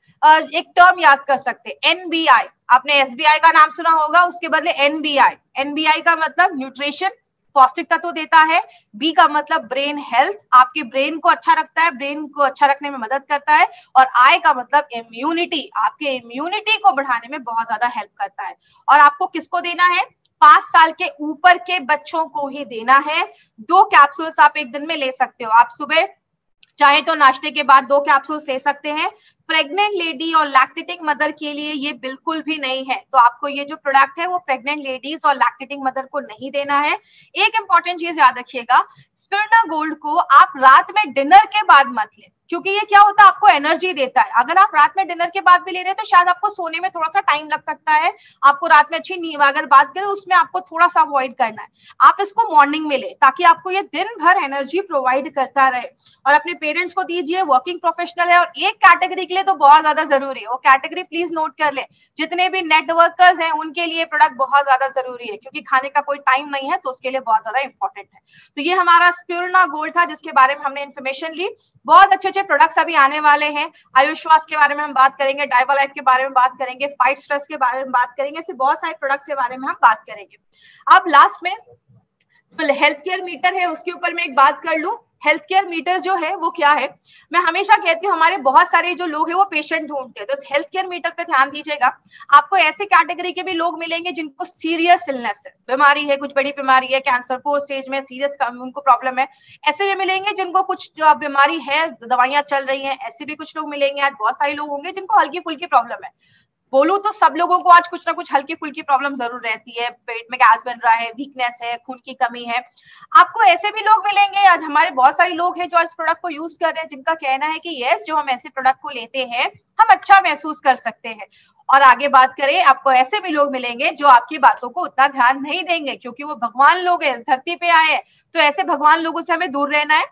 टर्म याद कर सकते हैं, NBI। आपने SBI का नाम सुना होगा, उसके बदले NBI। NBI का मतलब न्यूट्रिशन, पौष्टिक तत्व देता है। बी का मतलब ब्रेन हेल्थ, आपके ब्रेन को अच्छा रखता है, ब्रेन को अच्छा रखने में मदद करता है। और आई का मतलब इम्यूनिटी, आपके इम्यूनिटी को बढ़ाने में बहुत ज्यादा हेल्प करता है। और आपको किसको देना है, 5 साल के ऊपर के बच्चों को ही देना है। 2 कैप्सूल्स आप एक दिन में ले सकते हो। आप सुबह चाहे तो नाश्ते के बाद 2 कैप्सूल्स ले सकते हैं। प्रेग्नेंट लेडी और लैक्टेटिंग मदर के लिए ये बिल्कुल भी नहीं है, तो आपको ये जो प्रोडक्ट है वो प्रेग्नेंट लेडीज और लैक्टेटिंग मदर को नहीं देना है। एक इंपॉर्टेंट चीज याद रखिएगा, स्पिरुलिना गोल्ड को आप रात में डिनर के बाद मत लें, क्योंकि ये क्या होता है, आपको एनर्जी देता है। अगर आप रात में डिनर के बाद भी ले रहे हैं तो शायद आपको सोने में थोड़ा सा टाइम लग सकता है, आपको रात में अच्छी नींद, अगर बात करें उसमें आपको थोड़ा सा अवॉइड करना है। आप इसको मॉर्निंग में ले, ताकि आपको ये दिन भर एनर्जी प्रोवाइड करता रहे। और अपने पेरेंट्स को दीजिए, वर्किंग प्रोफेशनल है, और एक कैटेगरी के लिए तो बहुत ज्यादा जरूरी है, वो कैटेगरी प्लीज नोट कर ले, जितने भी नेटवर्कर्स हैं उनके लिए प्रोडक्ट बहुत ज्यादा जरूरी है, क्योंकि खाने का कोई टाइम नहीं है तो उसके लिए बहुत ज्यादा इंपॉर्टेंट है। तो ये हमारा स्पिरुलिना गोल्ड था जिसके बारे में हमने इन्फॉर्मेशन ली। बहुत अच्छे अच्छे प्रोडक्ट्स अभी आने वाले हैं, आयुष्वास के बारे में हम बात करेंगे, डाइवालाइफ के बारे में बात करेंगे, फाइट स्ट्रेस के बारे में बात करेंगे, ऐसे बहुत सारे प्रोडक्ट्स के बारे में हम बात करेंगे। अब लास्ट में हेल्थ केयर मीटर है, उसके ऊपर मैं एक बात कर लूं। हेल्थ केयर मीटर जो है वो क्या है, मैं हमेशा कहती हूँ हमारे बहुत सारे जो लोग हैं वो पेशेंट ढूंढते हैं, तो हेल्थ केयर मीटर पे ध्यान दीजिएगा। आपको ऐसे कैटेगरी के भी लोग मिलेंगे जिनको सीरियस इलनेस है, बीमारी है, कुछ बड़ी बीमारी है, कैंसर 4 स्टेज में सीरियस उनको प्रॉब्लम है। ऐसे भी मिलेंगे जिनको कुछ जो बीमारी है, दवाइयां चल रही है, ऐसे भी कुछ लोग मिलेंगे। आज बहुत सारे लोग होंगे जिनको हल्की फुल्की प्रॉब्लम है। बोलूं तो सब लोगों को आज कुछ ना कुछ हल्की फुल्की प्रॉब्लम जरूर रहती है, पेट में गैस बन रहा है, वीकनेस है, खून की कमी है। आपको ऐसे भी लोग मिलेंगे, आज हमारे बहुत सारे लोग हैं जो इस प्रोडक्ट को यूज कर रहे हैं, जिनका कहना है कि यस, जो हम ऐसे प्रोडक्ट को लेते हैं हम अच्छा महसूस कर सकते हैं। और आगे बात करें, आपको ऐसे भी लोग मिलेंगे जो आपकी बातों को उतना ध्यान नहीं देंगे, क्योंकि वो भगवान लोग हैं, इस धरती पे आए हैं, तो ऐसे भगवान लोगों से हमें दूर रहना है।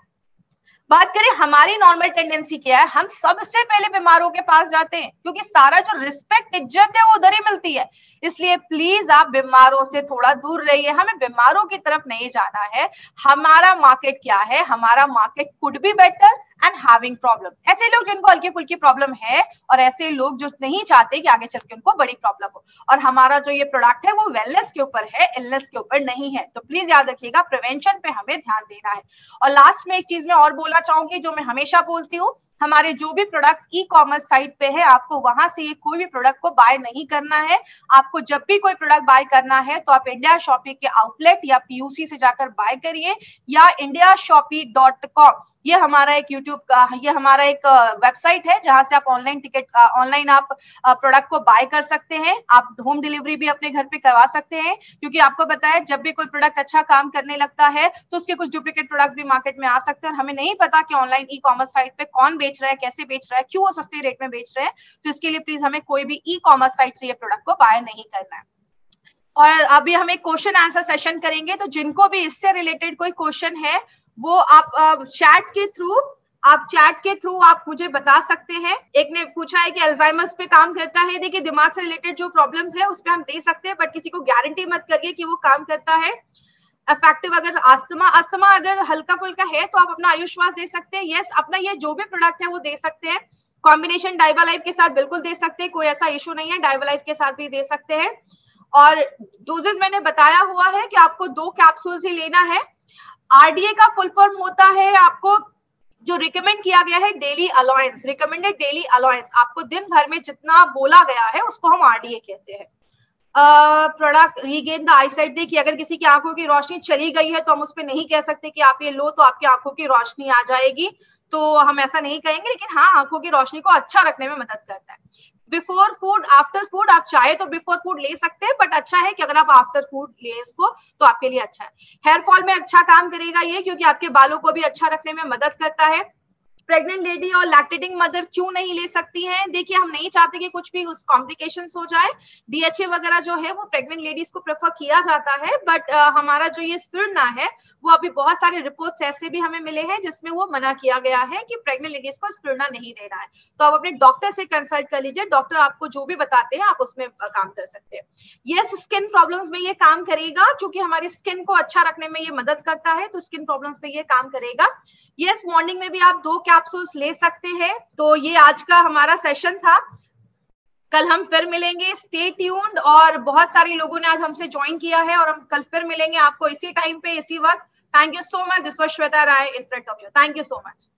बात करें हमारी नॉर्मल टेंडेंसी क्या है, हम सबसे पहले बीमारों के पास जाते हैं, क्योंकि सारा जो रिस्पेक्ट इज्जत है वो उधर ही मिलती है। इसलिए प्लीज आप बीमारों से थोड़ा दूर रहिए, हमें बीमारों की तरफ नहीं जाना है। हमारा मार्केट क्या है, हमारा market could be better and having problem. ऐसे लोग जिनको हल्की फुल्की प्रॉब्लम है, और ऐसे लोग जो नहीं चाहते कि आगे चल के उनको बड़ी प्रॉब्लम हो। और हमारा जो ये प्रोडक्ट है वो वेलनेस के ऊपर है, इलनेस के ऊपर नहीं है। तो प्लीज याद रखिएगा, प्रिवेंशन पे हमें ध्यान देना है। और लास्ट में एक चीज मैं और बोलना चाहूंगी, जो मैं हमेशा बोलती हूँ, हमारे जो भी प्रोडक्ट ई कॉमर्स साइट पे है, आपको वहां से ये कोई भी प्रोडक्ट को बाय नहीं करना है। आपको जब भी कोई प्रोडक्ट बाय करना है तो आप इंडिया शॉपी के आउटलेट या PUC से जाकर बाय करिए, या indiashopee.com, ये हमारा एक यूट्यूब का, ये हमारा एक वेबसाइट है जहां से आप ऑनलाइन आप प्रोडक्ट को बाय कर सकते हैं। आप होम डिलीवरी भी अपने घर पे करवा सकते हैं, क्योंकि आपको पता है जब भी कोई प्रोडक्ट अच्छा काम करने लगता है तो उसके कुछ डुप्लीकेट प्रोडक्ट भी मार्केट में आ सकते हैं, और हमें नहीं पता कि ऑनलाइन ई कॉमर्स साइट पे कौन बेच रहा है, कैसे बेच रहा है, क्यों वो सस्ते रेट में बेच रहे हैं। तो इसके लिए प्लीज हमें कोई भी ई कॉमर्स साइट से ये प्रोडक्ट को बाय नहीं करना है। और अभी हम एक क्वेश्चन आंसर सेशन करेंगे, तो जिनको भी इससे रिलेटेड कोई क्वेश्चन है वो आप चैट के थ्रू आप मुझे बता सकते हैं। एक ने पूछा है कि अल्जाइमर्स पे काम करता है। देखिए, दिमाग से रिलेटेड जो प्रॉब्लम्स है उस पे हम दे सकते हैं, बट किसी को गारंटी मत करिए कि वो काम करता है। इफेक्टिव अगर अस्थमा अगर हल्का फुल्का है तो आप अपना आयुष्वास दे सकते हैं। यस, अपना ये जो भी प्रोडक्ट है वो दे सकते हैं। कॉम्बिनेशन डाइवालाइफ के साथ बिल्कुल दे सकते हैं, कोई ऐसा इशू नहीं है, डाइवालाइफ के साथ भी दे सकते हैं। और डोजेस मैंने बताया हुआ है कि आपको 2 कैप्सूल्स ही लेना है। RDA का फुल फॉर्म होता है, आपको जो रिकमेंड किया गया है, daily allowance, recommended daily allowance. आपको दिन भर में जितना बोला गया है उसको हम RDA कहते हैं। प्रोडक्ट रीगेन द आईसाइट, देखिए अगर किसी की आंखों की रोशनी चली गई है तो हम उस पर नहीं कह सकते कि आप ये लो तो आपकी आंखों की रोशनी आ जाएगी, तो हम ऐसा नहीं कहेंगे, लेकिन हाँ, आंखों की रोशनी को अच्छा रखने में मदद करता है। बिफोर फूड, आफ्टर फूड, आप चाहे तो बिफोर फूड ले सकते हैं, बट अच्छा है कि अगर आप आफ्टर फूड ले इसको तो आपके लिए अच्छा है। हेयर फॉल में अच्छा काम करेगा ये, क्योंकि आपके बालों को भी अच्छा रखने में मदद करता है। प्रेग्नेंट लेडी और लैक्टेटिंग मदर क्यों नहीं ले सकती हैं? देखिए, हम नहीं चाहते कि कुछ भी उस कॉम्प्लिकेशंस हो जाए। डीएचए वगैरह जो है वो प्रेग्नेंट लेडीज को प्रेफर किया जाता है, बट हमारा जो ये स्पिरुलिना है वो अभी बहुत सारे रिपोर्ट्स ऐसे भी हमें मिले हैं जिसमें वो मना किया गया है कि प्रेग्नेंट लेडीज को स्पिरुलिना नहीं देना है। तो आप अपने डॉक्टर से कंसल्ट कर लीजिए, डॉक्टर आपको जो भी बताते हैं आप उसमें काम कर सकते हैं। यस, स्किन प्रॉब्लम्स में ये काम करेगा क्योंकि हमारी स्किन को अच्छा रखने में ये मदद करता है, तो स्किन प्रॉब्लम्स में ये काम करेगा। यस, मॉर्निंग में भी आप 2 कैप्सूल्स ले सकते हैं। तो ये आज का हमारा सेशन था, कल हम फिर मिलेंगे। Stay tuned. और बहुत सारे लोगों ने आज हमसे ज्वाइन किया है और हम कल फिर मिलेंगे आपको इसी टाइम पे, इसी वक्त। Thank you so much. This was Shweta Rai in front of you. Thank you so much.